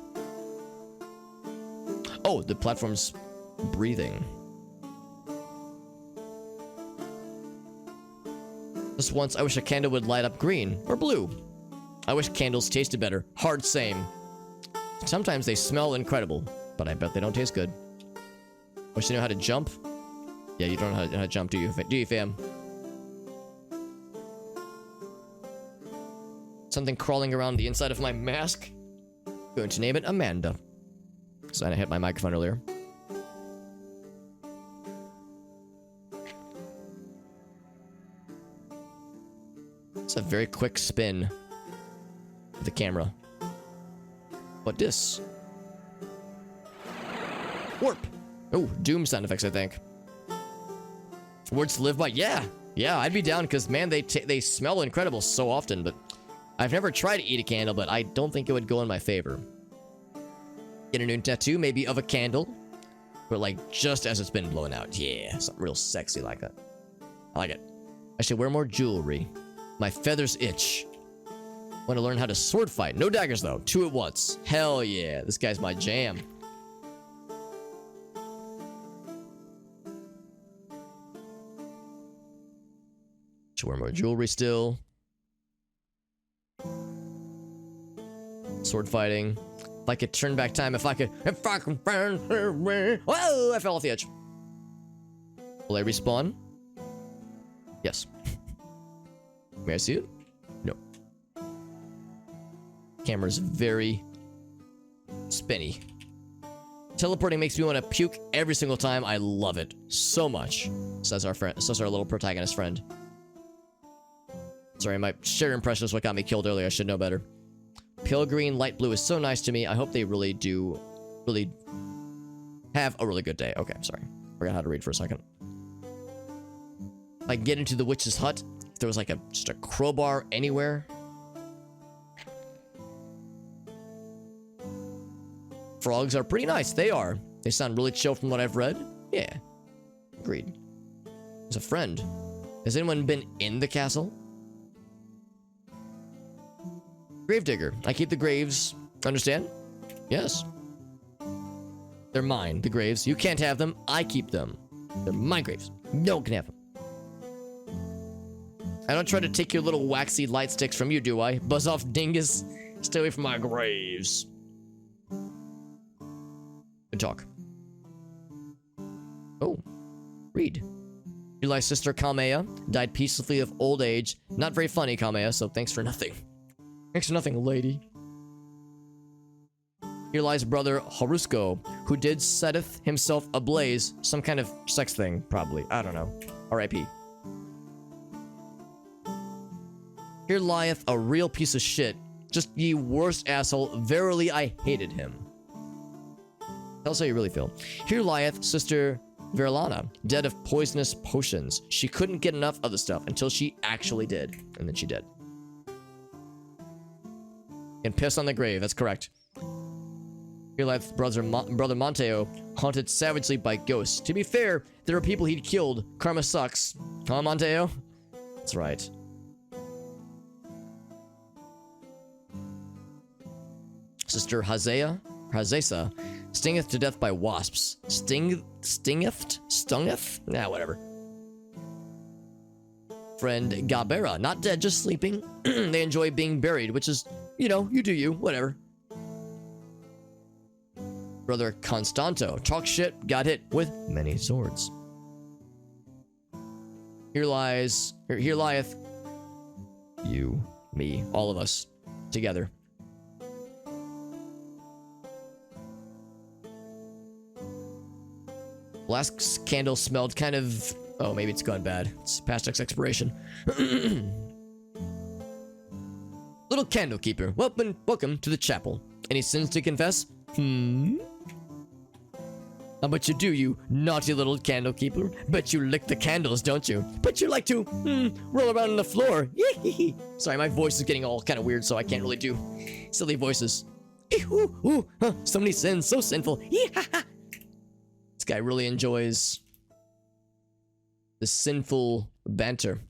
[SPEAKER 1] Oh, the platform's breathing. Just once, I wish a candle would light up green or blue. I wish candles tasted better. Hard same. Sometimes they smell incredible, but I bet they don't taste good. Wish you knew how to jump. Yeah, you don't know how to jump, do you, fam? Something crawling around the inside of my mask. Going to name it Amanda. So I hit my microphone earlier. It's a very quick spin of the camera. What this? Warp. Oh, Doom sound effects, I think. Words to live by. Yeah, I'd be down because man, they smell incredible so often. But I've never tried to eat a candle, but I don't think it would go in my favor. Get a new tattoo, maybe of a candle, but like just as it's been blown out. Yeah, something real sexy like that. I like it. I should wear more jewelry. My feathers itch. Want to learn how to sword fight. No daggers though. 2 at once. Hell yeah. This guy's my jam. Should wear more jewelry still. Sword fighting. If I could turn back time, if I can find her way. Whoa, I fell off the edge. Will I respawn? Yes. May I see it? No. Camera's very spinny. Teleporting makes me want to puke every single time. I love it so much. Says our friend. Says our little protagonist friend. Sorry, my shared impression is what got me killed earlier. I should know better. Pale green, light blue is so nice to me. I hope they really have a really good day. Okay, sorry. Forgot how to read for a second. I can get into the witch's hut. If there was like just a crowbar anywhere. Frogs are pretty nice. They are. They sound really chill from what I've read. Yeah. Agreed. There's a friend. Has anyone been in the castle? Gravedigger. I keep the graves. Understand? Yes. They're mine, the graves. You can't have them. I keep them. They're my graves. No one can have them. I don't try to take your little waxy light sticks from you, do I? Buzz off, dingus. Stay away from my graves. Good talk. Oh. Read. Eli's sister, Kamea, died peacefully of old age. Not very funny, Kamea, so thanks for nothing. Thanks for nothing, lady. Here lies brother Harusko, who did setteth himself ablaze. Some kind of sex thing, probably. I don't know. R.I.P. Here lieth a real piece of shit. Just ye worst asshole. Verily, I hated him. Tell us how you really feel. Here lieth Sister Verlana, dead of poisonous potions. She couldn't get enough of the stuff until she actually did. And then she did. And piss on the grave, that's correct. Here lieth brother Monteo, haunted savagely by ghosts. To be fair, there are people he'd killed. Karma sucks. Huh, Monteo? That's right. Sister Hazesa, stingeth to death by wasps. Stungeth? Nah, whatever. Friend Gabera, not dead, just sleeping. They enjoy being buried, which is, you know, you do you, whatever. Brother Constanto, talk shit, got hit with many swords. Here lieth you, me, all of us, together. Last candle smelled kind of... Oh, maybe it's gone bad. It's past its expiration. Little candle keeper, welcome to the chapel. Any sins to confess? How much you do, you naughty little candle keeper? Bet you lick the candles, don't you? Bet you like to, roll around on the floor. Sorry, my voice is getting all kind of weird, so I can't really do silly voices. So many sins, so sinful. This guy really enjoys the sinful banter.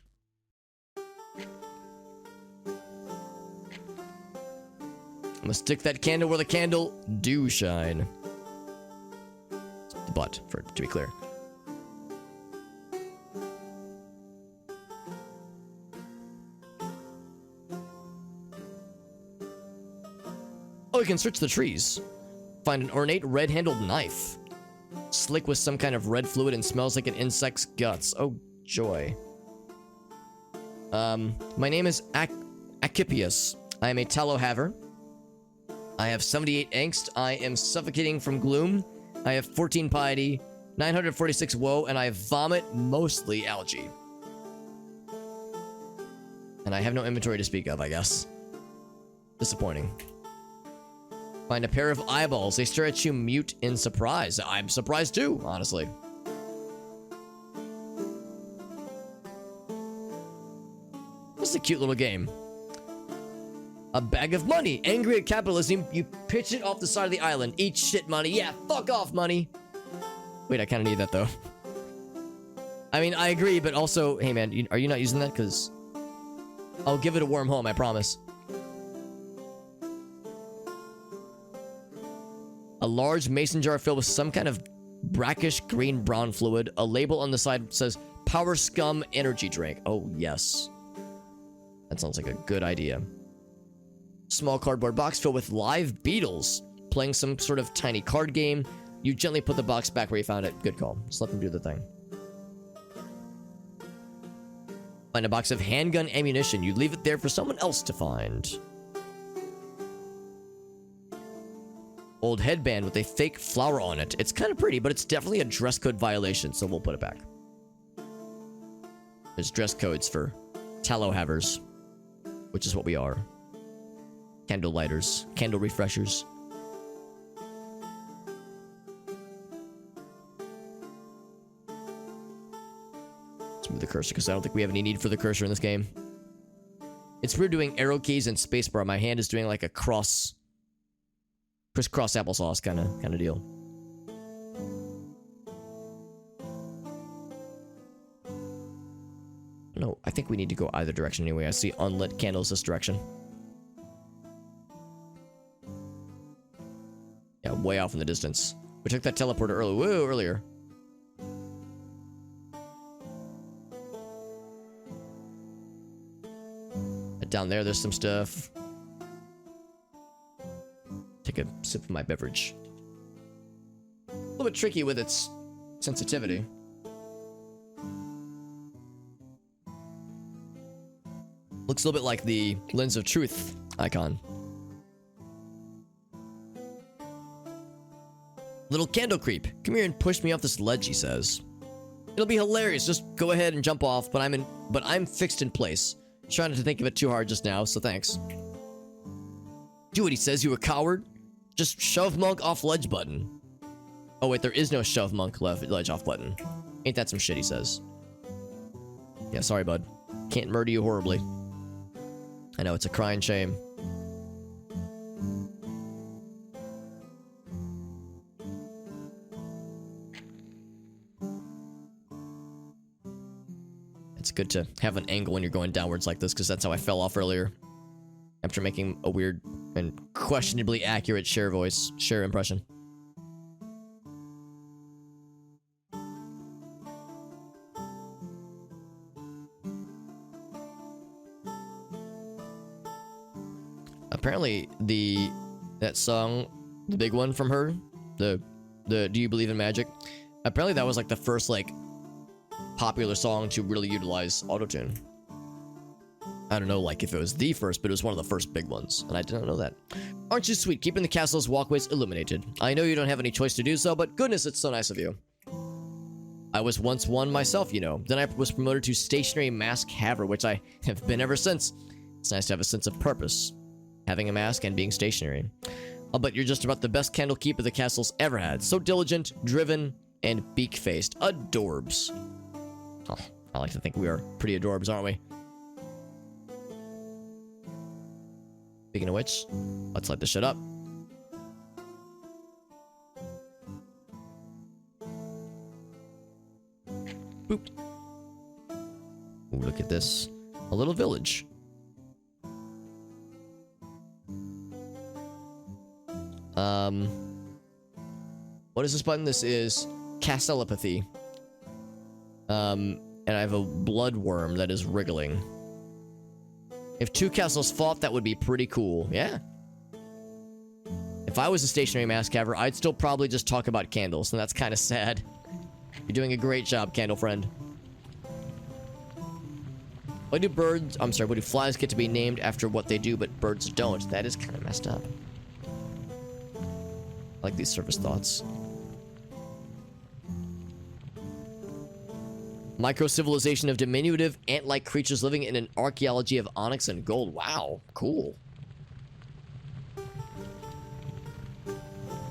[SPEAKER 1] I'm gonna stick that candle where the candle do shine. The butt, to be clear. Oh, we can search the trees. Find an ornate red-handled knife. Slick with some kind of red fluid and smells like an insect's guts. Oh, joy. My name is Accipius. I am a tallow haver. I have 78 angst. I am suffocating from gloom. I have 14 piety, 946 woe, and I vomit mostly algae. And I have no inventory to speak of, I guess. Disappointing. Find a pair of eyeballs. They stare at you mute in surprise. I'm surprised too, honestly. This is a cute little game. A bag of money. Angry at capitalism, you pitch it off the side of the island. Eat shit, money. Yeah, fuck off, money. Wait, I kind of need that, though. I mean, I agree, but also... Hey, man, are you not using that? Because I'll give it a warm home, I promise. A large mason jar filled with some kind of brackish green-brown fluid. A label on the side says, Power Scum Energy Drink. Oh, yes. That sounds like a good idea. Small cardboard box filled with live beetles. Playing some sort of tiny card game. You gently put the box back where you found it. Good call. Just let them do the thing. Find a box of handgun ammunition. You leave it there for someone else to find. Old headband with a fake flower on it. It's kind of pretty, but it's definitely a dress code violation, so we'll put it back. There's dress codes for tallow havers, which is what we are. Candle lighters, candle refreshers. Let's move the cursor, because I don't think we have any need for the cursor in this game. It's weird doing arrow keys and spacebar. My hand is doing like a crisscross applesauce kind of deal. No, I think we need to go either direction anyway. I see unlit candles this direction. way off in the distance. We took that teleporter earlier. Down there's some stuff. Take a sip of my beverage. A little bit tricky with its sensitivity. Looks a little bit like the Lens of Truth icon. Little candle creep. Come here and push me off this ledge, he says. It'll be hilarious. Just go ahead and jump off, but I'm fixed in place. Trying not to think of it too hard just now, so thanks. Do what he says, you a coward. Just shove monk off ledge button. Oh wait, there is no shove monk ledge off button. Ain't that some shit, he says. Yeah, sorry bud. Can't murder you horribly. I know, it's a crying shame. It's good to have an angle when you're going downwards like this, because that's how I fell off earlier. After making a weird and questionably accurate Cher impression. Apparently, that song, the big one from her, the Do You Believe in Magic? Apparently that was like the first like popular song to really utilize autotune. I don't know like if it was the first, but it was one of the first big ones, and I didn't know that. Aren't you sweet, keeping the castle's walkways illuminated? I know you don't have any choice to do so, but goodness, it's so nice of you. I was once one myself, you know. Then I was promoted to stationary mask haver, which I have been ever since. It's nice to have a sense of purpose, having a mask and being stationary. I'll bet you're just about the best candle keeper the castle's ever had. So diligent, driven, and beak-faced. Adorbs. Oh, I like to think we are pretty adorbs, aren't we? Speaking of which, let's light this shit up. Boop. Ooh, look at this. A little village. What is this button? This is Castellapathy. And I have a blood worm that is wriggling. If two castles fought, that would be pretty cool. Yeah. If I was a stationary mask haver, I'd still probably just talk about candles, and that's kind of sad. You're doing a great job, candle friend. Why do flies get to be named after what they do, but birds don't? That is kind of messed up. I like these surface thoughts. Micro-civilization of diminutive ant-like creatures living in an archaeology of onyx and gold. Wow, cool.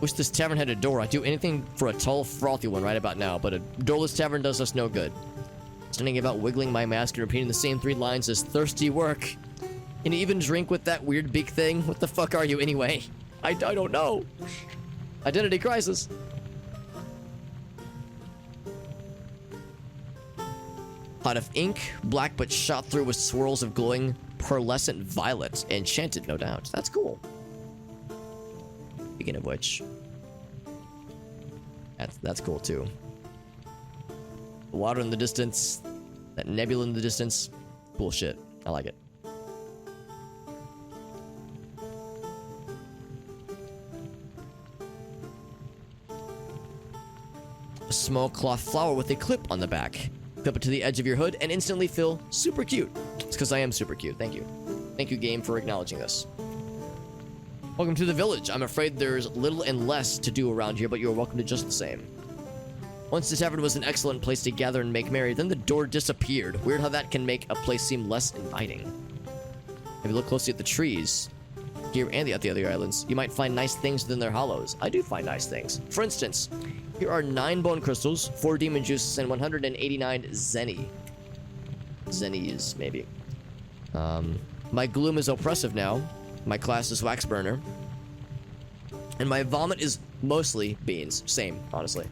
[SPEAKER 1] Wish this tavern had a door. I'd do anything for a tall, frothy one right about now, but a doorless tavern does us no good. Standing about wiggling my mask and repeating the same 3 lines is thirsty work. Can you even drink with that weird big thing? What the fuck are you anyway? I don't know. Identity crisis. Pot of ink, black but shot through with swirls of glowing pearlescent violet. Enchanted, no doubt. That's cool. Speaking of which, that's cool too. The water in the distance, that nebula in the distance, cool shit. I like it. A small cloth flower with a clip on the back. Clip it to the edge of your hood and instantly feel super cute. It's because I am super cute. Thank you. Thank you, game, for acknowledging this. Welcome to the village. I'm afraid there's little and less to do around here, but you're welcome to just the same. Once the tavern was an excellent place to gather and make merry, then the door disappeared. Weird how that can make a place seem less inviting. If you look closely at the trees, here and at the other islands, you might find nice things within their hollows. I do find nice things. For instance, here are 9 bone crystals, 4 demon juices, and 189 zenny. Zennies, maybe. My gloom is oppressive now. My class is wax burner. And my vomit is mostly beans. Same, honestly.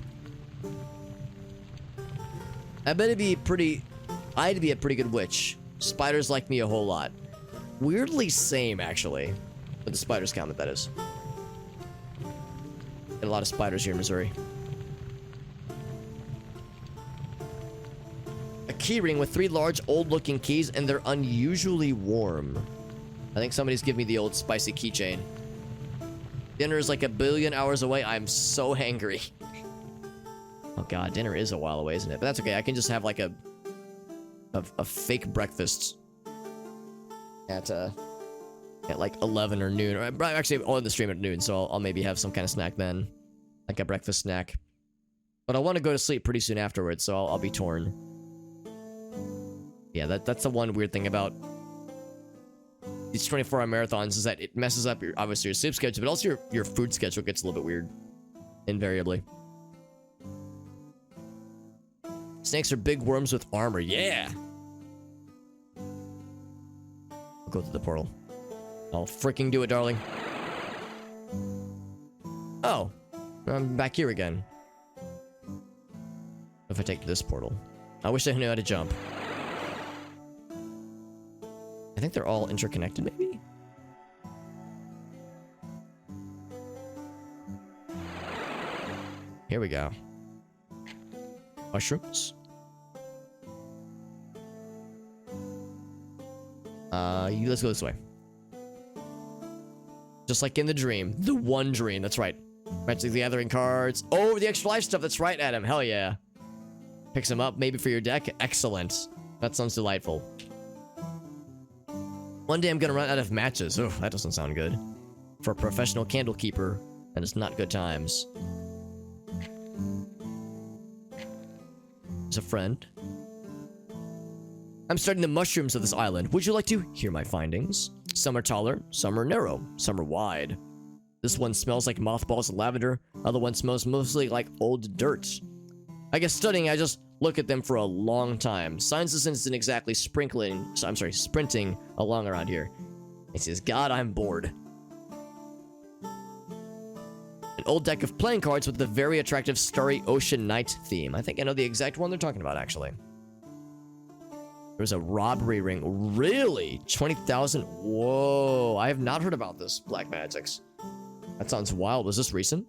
[SPEAKER 1] I bet I'd be a pretty good witch. Spiders like me a whole lot. Weirdly same, actually. With the spiders comment, that is. Get a lot of spiders here in Missouri. A key ring with 3 large, old-looking keys, and they're unusually warm. I think somebody's giving me the old spicy keychain. Dinner is like 1 billion hours away. I'm so hangry. Oh god, dinner is a while away, isn't it? But that's okay. I can just have like a fake breakfast at like 11 or noon. Or actually, I'll end the stream at noon, so I'll maybe have some kind of snack then, like a breakfast snack. But I want to go to sleep pretty soon afterwards, so I'll be torn. Yeah, that's the one weird thing about these 24-hour marathons is that it messes up your obviously your sleep schedule, but also your food schedule gets a little bit weird, invariably. Snakes are big worms with armor. Yeah. I'll go through the portal. I'll freaking do it, darling. Oh, I'm back here again. If I take this portal, I wish I knew how to jump. I think they're all interconnected, maybe? Here we go. Mushrooms. Let's go this way. Just like in the dream. The one dream, that's right. Magic the Gathering cards. Oh, the extra life stuff, that's right, Adam. Hell yeah. Pick some up, maybe for your deck. Excellent. That sounds delightful. One day I'm gonna run out of matches. Oh, that doesn't sound good. For a professional candle keeper, and it's not good times. There's a friend. I'm studying the mushrooms of this island. Would you like to hear my findings? Some are taller, some are narrow, some are wide. This one smells like mothballs and lavender. Other one smells mostly like old dirt. I guess studying, I just look at them for a long time. Science isn't exactly sprinting along around here. He says, God, I'm bored. An old deck of playing cards with the very attractive Starry Ocean Night theme. I think I know the exact one they're talking about, actually. There's a robbery ring. Really? 20,000? Whoa. I have not heard about this, Black Magics. That sounds wild. Was this recent?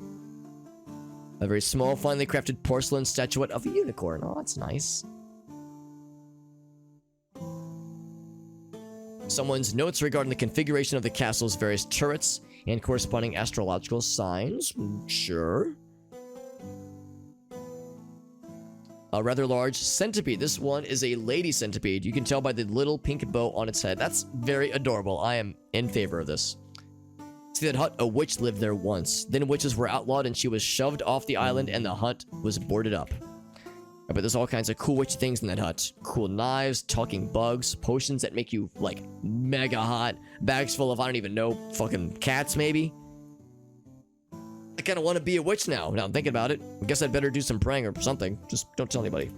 [SPEAKER 1] A very small, finely crafted porcelain statuette of a unicorn. Oh, that's nice. Someone's notes regarding the configuration of the castle's various turrets and corresponding astrological signs. Sure. A rather large centipede. This one is a lady centipede. You can tell by the little pink bow on its head. That's very adorable. I am in favor of this. See that hut? A witch lived there once. Then witches were outlawed and she was shoved off the island and the hut was boarded up. I bet there's all kinds of cool witch things in that hut. Cool knives, talking bugs, potions that make you, like, mega hot. Bags full of, I don't even know, fucking cats, maybe? I kind of want to be a witch now. Now I'm thinking about it. I guess I'd better do some praying or something. Just don't tell anybody.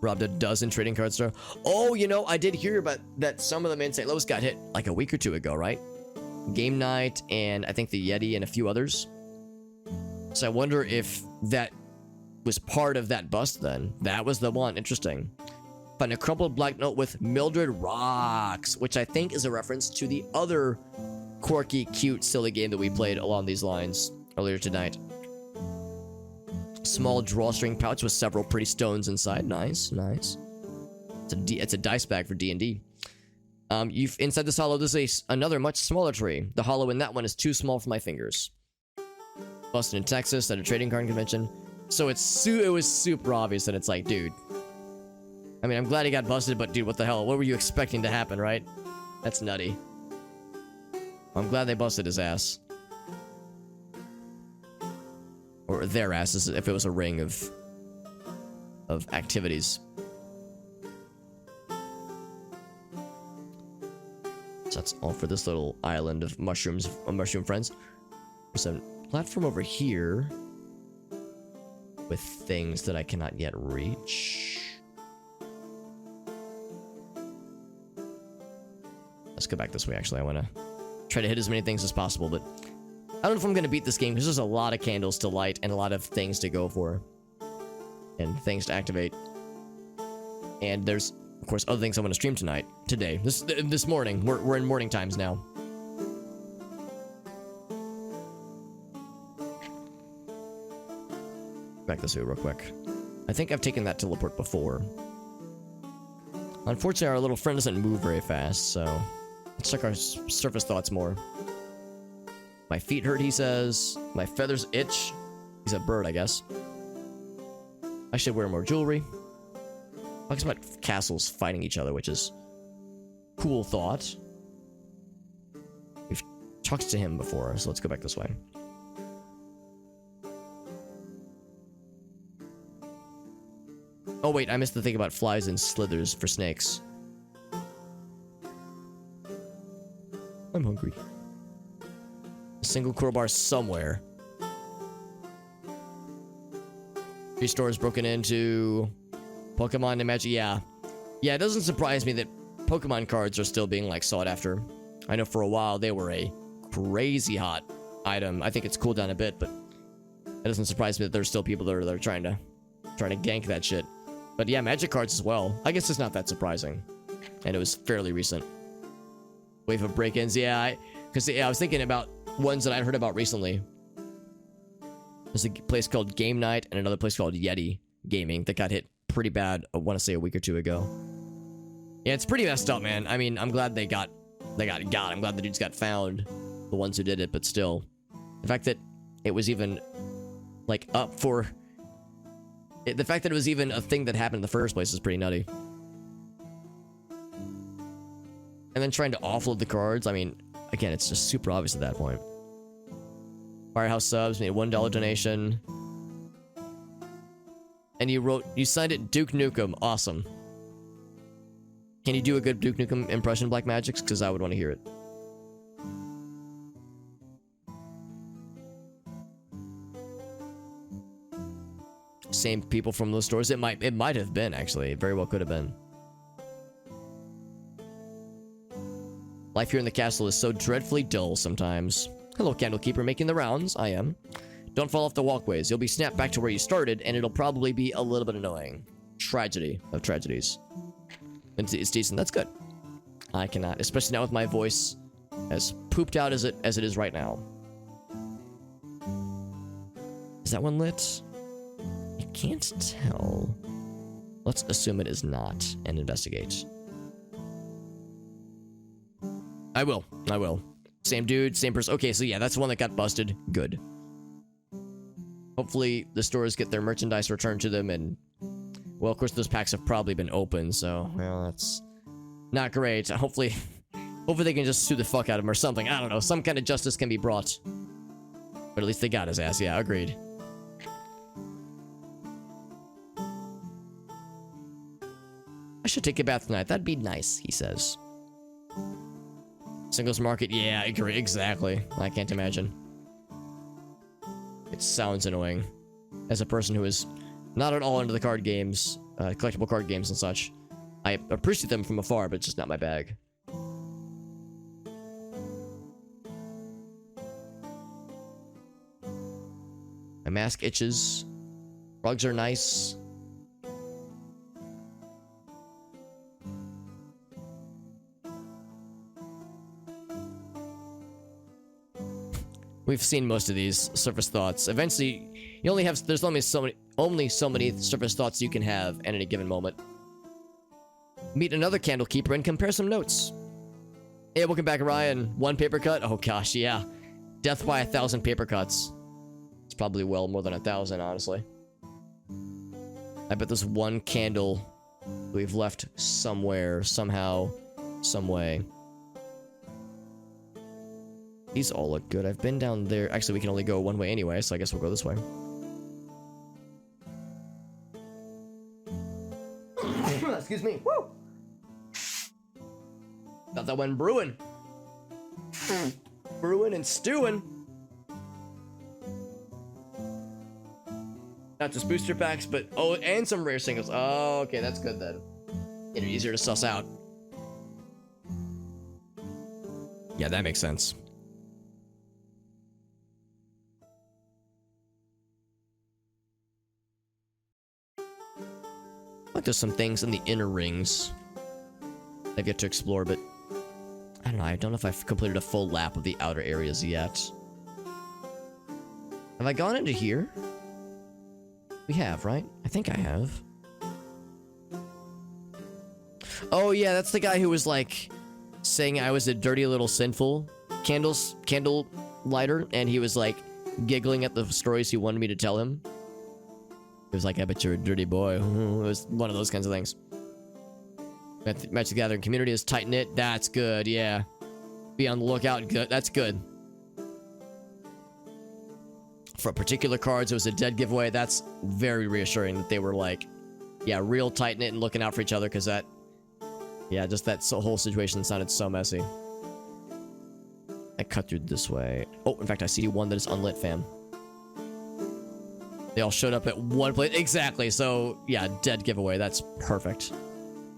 [SPEAKER 1] Robbed a dozen trading card store. Oh, you know, I did hear about that some of them in St. Louis got hit like a week or two ago, right? Game Night and I think the Yeti and a few others. So I wonder if that was part of that bust then. That was the one. Interesting. Find a crumpled black note with Mildred Rocks, which I think is a reference to the other quirky, cute, silly game that we played along these lines earlier tonight. Small drawstring pouch with several pretty stones inside. Nice, nice. It's a dice bag for D&D. Inside this hollow, there's another much smaller tree. The hollow in that one is too small for my fingers. Busted in Texas at a trading card convention. So it was super obvious that it's like, dude. I mean, I'm glad he got busted, but dude, what the hell? What were you expecting to happen, right? That's nutty. I'm glad they busted his ass. Or their asses, if it was a ring of activities. So that's all for this little island of mushrooms, mushroom friends. There's a platform over here with things that I cannot yet reach. Let's go back this way, actually. I want to try to hit as many things as possible, but I don't know if I'm going to beat this game because there's a lot of candles to light and a lot of things to go for. And things to activate. And there's, of course, other things I want to stream today. This morning. We're in morning times now. Back this way real quick. I think I've taken that teleport before. Unfortunately, our little friend doesn't move very fast, so let's check our surface thoughts more. My feet hurt, he says. My feathers itch. He's a bird, I guess. I should wear more jewelry. Talks about castles fighting each other, which is cool thought. We've talked to him before, so let's go back this way. Oh wait, I missed the thing about flies and slithers for snakes. I'm hungry. A single crowbar somewhere. 3 stores broken into. Pokemon and Magic. Yeah, it doesn't surprise me that Pokemon cards are still being like sought after. I know for a while they were a crazy hot item. I think it's cooled down a bit, but it doesn't surprise me that there's still people that are trying to gank that shit. But yeah, Magic cards as well. I guess it's not that surprising, and it was fairly recent. Wave of break-ins. Yeah, because I was thinking about ones that I'd heard about recently. There's a place called Game Night and another place called Yeti Gaming that got hit pretty bad, I want to say a week or two ago. Yeah, it's pretty messed up, man. I mean, I'm glad they got. I'm glad the dudes got found, the ones who did it, but still. The fact that it was even, like, up for... the fact that it was even a thing that happened in the first place is pretty nutty. And then trying to offload the cards, I mean, again, it's just super obvious at that point. Firehouse subs made a $1 donation. And you signed it Duke Nukem. Awesome. Can you do a good Duke Nukem impression, Black Magic's? Because I would want to hear it. Same people from those stores. It might have been, actually. It very well could have been. Life here in the castle is so dreadfully dull sometimes. Hello, Candlekeeper, making the rounds. I am. Don't fall off the walkways. You'll be snapped back to where you started, and it'll probably be a little bit annoying. Tragedy of tragedies. It's decent. That's good. I cannot, especially now with my voice as pooped out as it is right now. Is that one lit? I can't tell. Let's assume it is not and investigate. I will. Same dude, same person. Okay, so yeah, that's the one that got busted. Good. Hopefully the stores get their merchandise returned to them, and well, of course those packs have probably been open, so well, that's not great. Hopefully they can just sue the fuck out of him or something. I don't know, some kind of justice can be brought. But at least they got his ass. Yeah, agreed. I should take a bath tonight. That'd be nice, he says. Singles market. Yeah, I agree. Exactly. I can't imagine. It sounds annoying. As a person who is not at all into the card games, collectible card games and such, I appreciate them from afar, but it's just not my bag. My mask itches. Rugs are nice. We've seen most of these surface thoughts. Eventually, there's only so many surface thoughts you can have at any given moment. Meet another Candlekeeper and compare some notes. Hey, welcome back, Ryan. 1 paper cut? Oh gosh, yeah. Death by 1,000 paper cuts. It's probably well more than 1,000, honestly. I bet there's one candle we've left somewhere, somehow, some way. These all look good. I've been down there. Actually, we can only go one way anyway, so I guess we'll go this way. Excuse me. Woo! Got that one brewing. Brewing and stewing. Not just booster packs, but oh, and some rare singles. Oh, okay, that's good then. Get it easier to suss out. Yeah, that makes sense. Like there's some things in the inner rings I've yet to explore, but I don't know if I've completed a full lap of the outer areas yet. Have I gone into here? We have, right? I think I have. Oh yeah, that's the guy who was like saying I was a dirty little sinful candle lighter, and he was like giggling at the stories he wanted me to tell him. He was like, I bet you're a dirty boy. It was one of those kinds of things. Match the Gathering community is tight-knit. That's good, yeah. Be on the lookout. Good. That's good. For particular cards, it was a dead giveaway. That's very reassuring that they were like, yeah, real tight-knit and looking out for each other, because that, yeah, just that whole situation sounded so messy. I cut through this way. Oh, in fact, I see one that is unlit, fam. They all showed up at one place. Exactly. So, yeah, dead giveaway. That's perfect.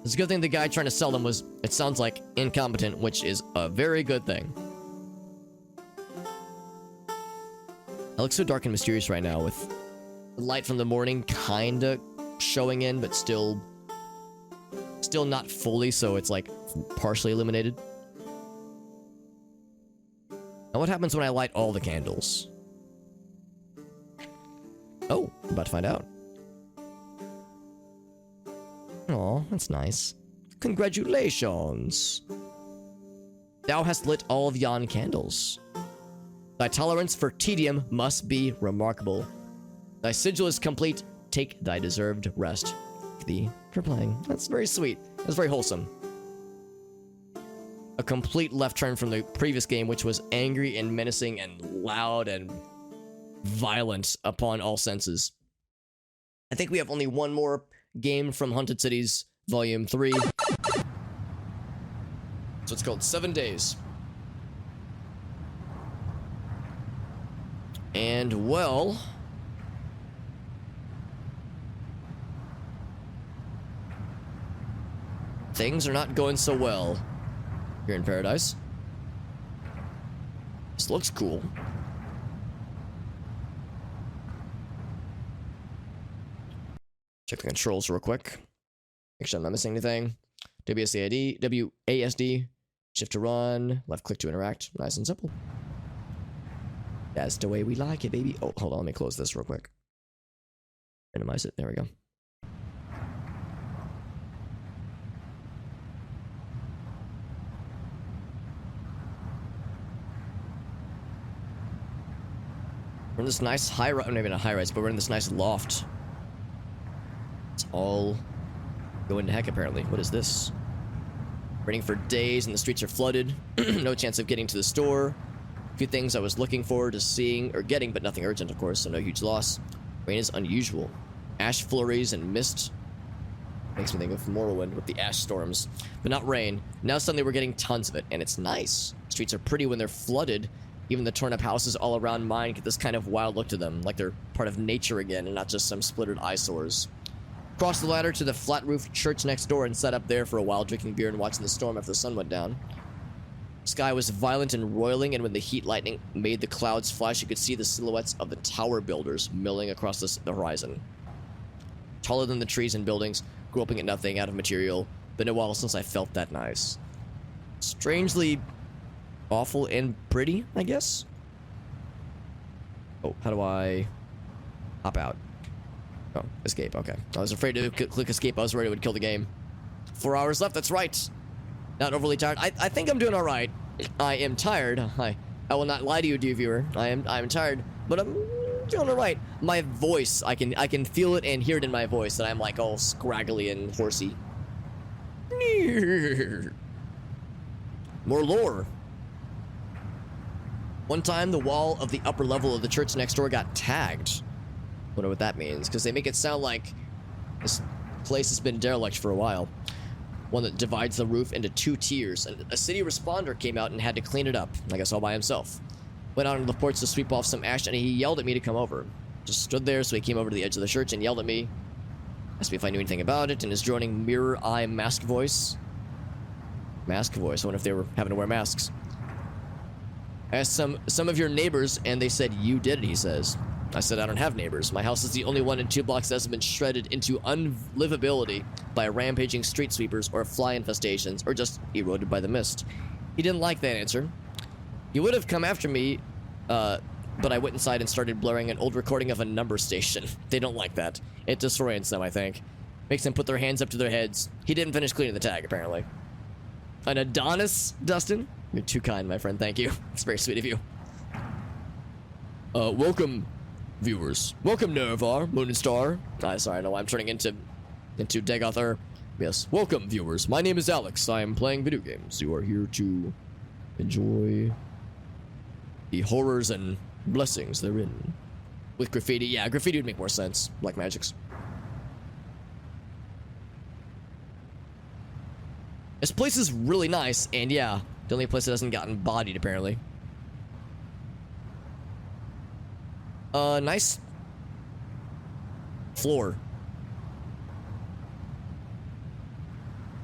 [SPEAKER 1] It's a good thing the guy trying to sell them was, it sounds like, incompetent, which is a very good thing. It looks so dark and mysterious right now, with the light from the morning kinda showing in, but still not fully, so it's like partially illuminated. Now what happens when I light all the candles? Oh, I'm about to find out. Aw, that's nice. Congratulations! Thou hast lit all of yon candles. Thy tolerance for tedium must be remarkable. Thy sigil is complete. Take thy deserved rest. Thank thee for playing. That's very sweet. That's very wholesome. A complete left turn from the previous game, which was angry and menacing and loud and violent upon all senses. I think we have only one more game from Haunted Cities Volume 3. So it's called 7 Days. And, well... things are not going so well here in Paradise. This looks cool. Check the controls real quick. Make sure I'm not missing anything. WASD, shift to run, left click to interact. Nice and simple. That's the way we like it, baby. Oh, hold on, let me close this real quick. Minimize it, there we go. We're in this nice high-rise, maybe not high-rise, but we're in this nice loft. It's all going to heck, apparently. What is this? Raining for days and the streets are flooded. No chance of getting to the store. A few things I was looking forward to seeing or getting, but nothing urgent, of course, so no huge loss. Rain is unusual. Ash flurries and mist. Makes me think of Morrowind with the ash storms. But not rain. Now suddenly we're getting tons of it, and it's nice. Streets are pretty when they're flooded. Even the torn up houses all around mine get this kind of wild look to them, like they're part of nature again and not just some splittered eyesores. Crossed the ladder to the flat-roofed church next door and sat up there for a while, drinking beer and watching the storm after the sun went down. The sky was violent and roiling, and when the heat lightning made the clouds flash, you could see the silhouettes of the tower builders milling across the horizon. Taller than the trees and buildings, groping at nothing out of material. Been a while since I felt that nice. Strangely awful and pretty, I guess? Oh, how do I hop out? Oh, escape, okay. I was afraid to click escape. I was worried it would kill the game. 4 hours left, that's right. Not overly tired. I think I'm doing alright. I am tired. I will not lie to you, dear viewer. I'm tired, but I'm doing alright. My voice, I can feel it and hear it in my voice that I'm like all scraggly and horsey. More lore. One time, the wall of the upper level of the church next door got tagged. Wonder what that means, because they make it sound like this place has been derelict for a while. One that divides the roof into 2 tiers. And a city responder came out and had to clean it up, I guess all by himself. Went out on the porch to sweep off some ash, and he yelled at me to come over. Just stood there, so he came over to the edge of the church and yelled at me. Asked me if I knew anything about it in his droning mirror eye mask voice. Mask voice, I wonder if they were having to wear masks. I asked some of your neighbors, and they said, you did it, he says. I said, I don't have neighbors. My house is the only one in 2 blocks that hasn't been shredded into unlivability by rampaging street sweepers or fly infestations, or just eroded by the mist. He didn't like that answer. He would have come after me, but I went inside and started blurring an old recording of a number station. They don't like that. It disorients them, I think. Makes them put their hands up to their heads. He didn't finish cleaning the tag, apparently. An Adonis, Dustin? You're too kind, my friend. Thank you. It's very sweet of you. Welcome, viewers. Welcome, Nervar, Moon and Star. Sorry, I know why I'm turning into Dagother. Yes. Welcome, viewers. My name is Alex. I am playing video games. You are here to enjoy the horrors and blessings therein. With graffiti. Yeah, graffiti would make more sense. Black magics. This place is really nice, and yeah, the only place that hasn't gotten bodied, apparently. Nice floor.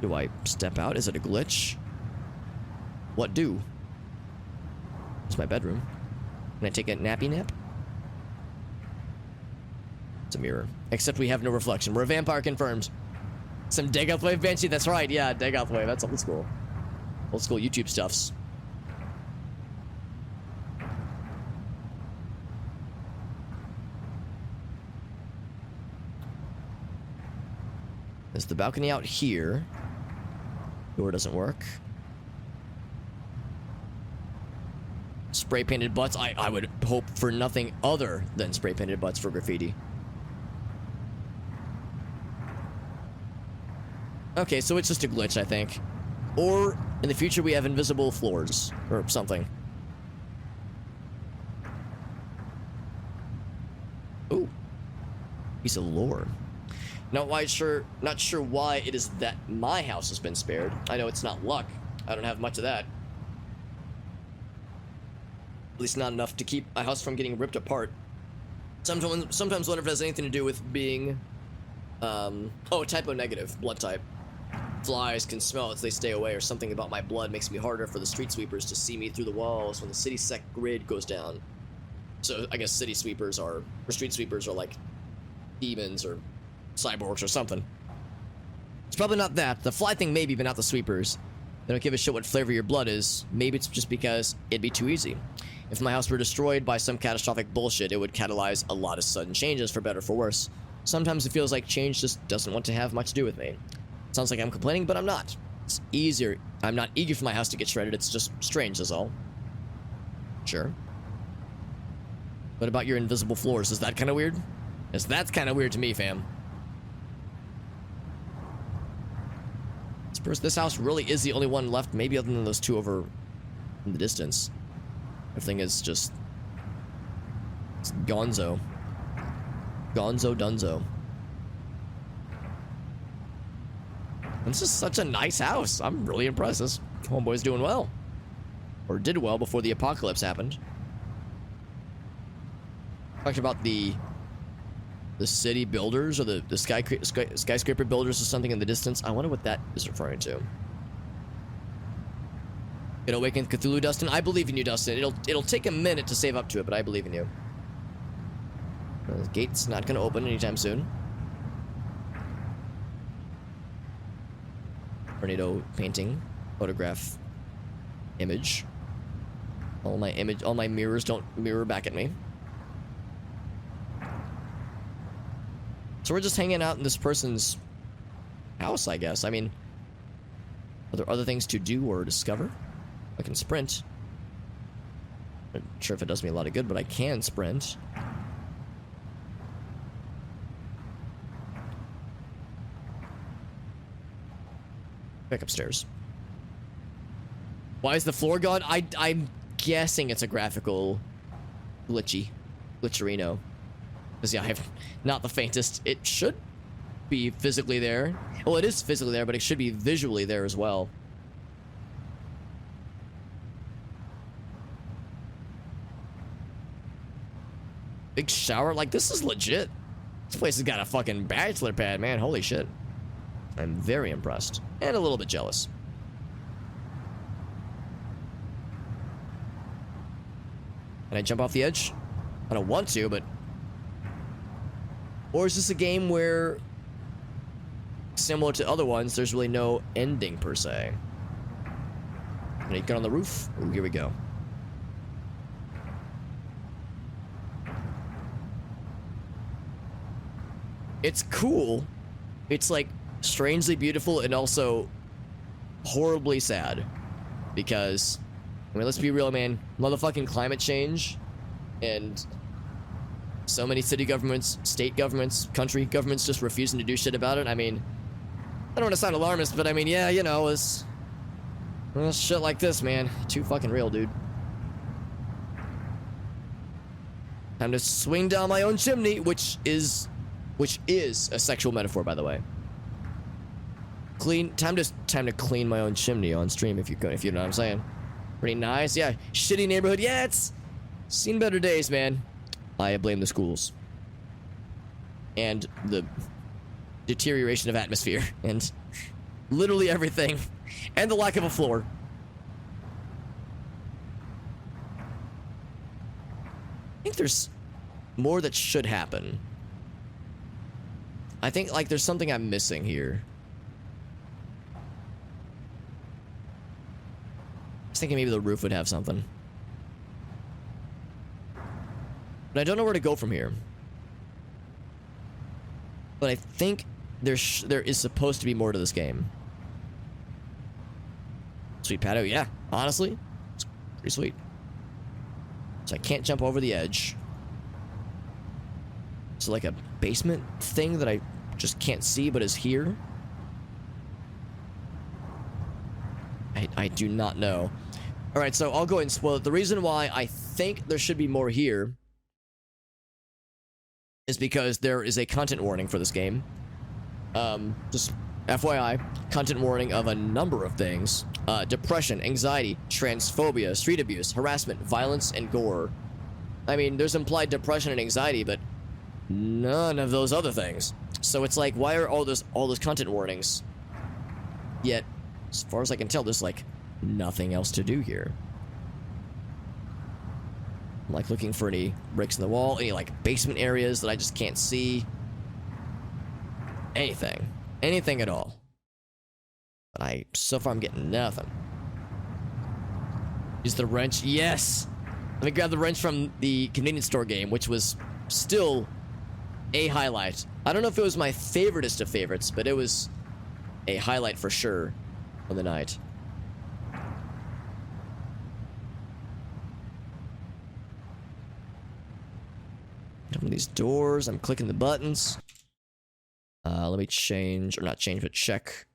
[SPEAKER 1] Do I step out? Is it a glitch? What do? It's my bedroom. Can I take a nappy nap? It's a mirror. Except we have no reflection. We're a vampire confirmed. Some Dagoth Wave Banshee? That's right, yeah, Dagoth Wave. That's old school. Old school YouTube stuffs. There's the balcony out here. Door doesn't work. Spray painted butts. I would hope for nothing other than spray painted butts for graffiti. Okay, so it's just a glitch, I think. Or in the future we have invisible floors or something. Ooh. Piece of lore. Not sure why it is that my house has been spared. I know it's not luck. I don't have much of that. At least not enough to keep a house from getting ripped apart. Sometimes wonder if it has anything to do with being typo negative, blood type. Flies can smell it, so they stay away, or something about my blood makes me harder for the street sweepers to see me through the walls when the city sec grid goes down. So I guess street sweepers are like demons or cyborgs or something. It's probably not that. The fly thing maybe, but not the sweepers. They don't give a shit what flavor your blood is. Maybe it's just because it'd be too easy. If my house were destroyed by some catastrophic bullshit, it would catalyze a lot of sudden changes, for better or for worse. Sometimes it feels like change just doesn't want to have much to do with me. Sounds like I'm complaining, but I'm not. It's easier. I'm not eager for my house to get shredded. It's just strange, is all. Sure. What about your invisible floors? Is that kind of weird? Yes, that's kind of weird to me, fam. This house really is the only one left, maybe other than those two over in the distance. Everything is just... it's gonzo. Gonzo dunzo. This is such a nice house. I'm really impressed. This homeboy's doing well. Or did well before the apocalypse happened. Talked about the city builders, or the skyscraper builders or something in the distance. I wonder what that is referring to. Gonna awaken Cthulhu, Dustin? I believe in you, Dustin. It'll take a minute to save up to it, but I believe in you. The gate's not gonna open anytime soon. Tornado painting, photograph, image. All my mirrors don't mirror back at me. So we're just hanging out in this person's house, I guess. I mean, are there other things to do or discover? I can sprint. I'm not sure if it does me a lot of good, but I can sprint. Back upstairs. Why is the floor gone? I'm guessing it's a graphical glitcherino. Because yeah, I have not the faintest. It should be physically there. Well, it is physically there, but it should be visually there as well. Big shower? Like, this is legit. This place has got a fucking bachelor pad, man. Holy shit. I'm very impressed. And a little bit jealous. Can I jump off the edge? I don't want to, but... Or is this a game where, similar to other ones, there's really no ending, per se? Can I get on the roof? Ooh, here we go. It's cool. It's like strangely beautiful and also horribly sad. Because, I mean, let's be real, man. Motherfucking climate change and so many city governments, state governments, country governments just refusing to do shit about it. I mean, I don't want to sound alarmist, but I mean, yeah, you know, it's shit like this, man. Too fucking real, dude. Time to swing down my own chimney, which is a sexual metaphor, by the way. Time to clean my own chimney on stream, if you know what I'm saying. Pretty nice, yeah. Shitty neighborhood, yeah. It's seen better days, man. I blame the schools and the deterioration of atmosphere and literally everything, and the lack of a floor. I think there's more that should happen. I think, like, there's something I'm missing here. I was thinking maybe the roof would have something. But I don't know where to go from here. But I think there is supposed to be more to this game. Sweet patio, yeah. Honestly, it's pretty sweet. So I can't jump over the edge. So like a basement thing that I just can't see but is here? I do not know. Alright, so I'll go ahead and spoil it. The reason why I think there should be more here is because there is a content warning for this game. Just FYI, content warning of a number of things. Depression, anxiety, transphobia, street abuse, harassment, violence, and gore. I mean, there's implied depression and anxiety, but none of those other things. So it's like, why are all those content warnings? Yet, as far as I can tell, there's like nothing else to do here. I'm like looking for any bricks in the wall, any like basement areas that I just can't see. Anything at all. But so far I'm getting nothing. Use the wrench, yes! Let me grab the wrench from the convenience store game, which was still a highlight. I don't know if it was my favoriteest of favorites, but it was a highlight for sure on the night. Open these doors, I'm clicking the buttons. Let me change, or not change, but check.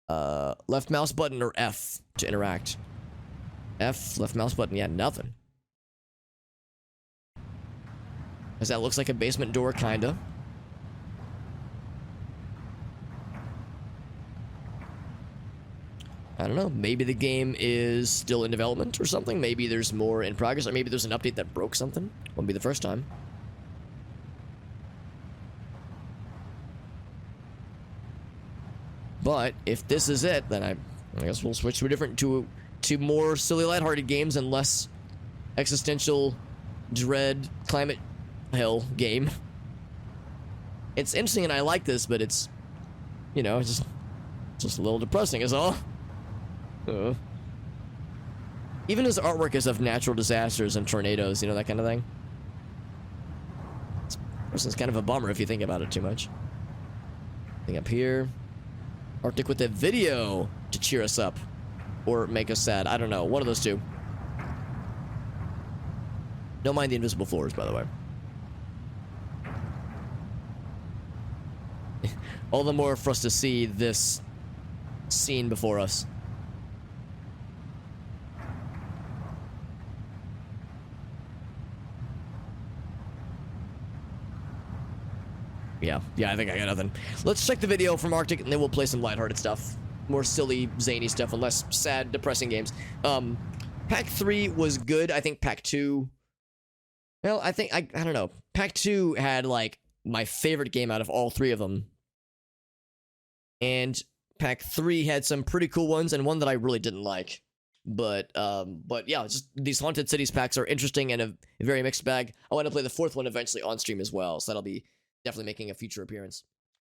[SPEAKER 1] Left mouse button or F to interact. F, left mouse button, yeah, nothing. Because that looks like a basement door, kinda. I don't know, maybe the game is still in development or something. Maybe there's more in progress, or maybe there's an update that broke something. Won't be the first time. But if this is it, then I guess we'll switch to a different, to more silly, lighthearted games and less existential dread climate hell game. It's interesting and I like this, but it's, you know, it's just a little depressing is all. Even his artwork is of natural disasters and tornadoes, you know, that kind of thing. It's kind of a bummer if you think about it too much. Thing up here. Arctic with a video to cheer us up. Or make us sad. I don't know. One of those two. Don't mind the invisible floors, by the way. All the more for us to see this scene before us. Yeah, I think I got nothing. Let's check the video from Arctic, and then we'll play some lighthearted stuff. More silly, zany stuff, and less sad, depressing games. Pack 3 was good. I think Pack 2... Well, I think... I don't know. Pack 2 had, like, my favorite game out of all three of them. And Pack 3 had some pretty cool ones, and one that I really didn't like. But yeah, just these Haunted Cities packs are interesting and a very mixed bag. I want to play the fourth one eventually on stream as well, so that'll be definitely making a future appearance.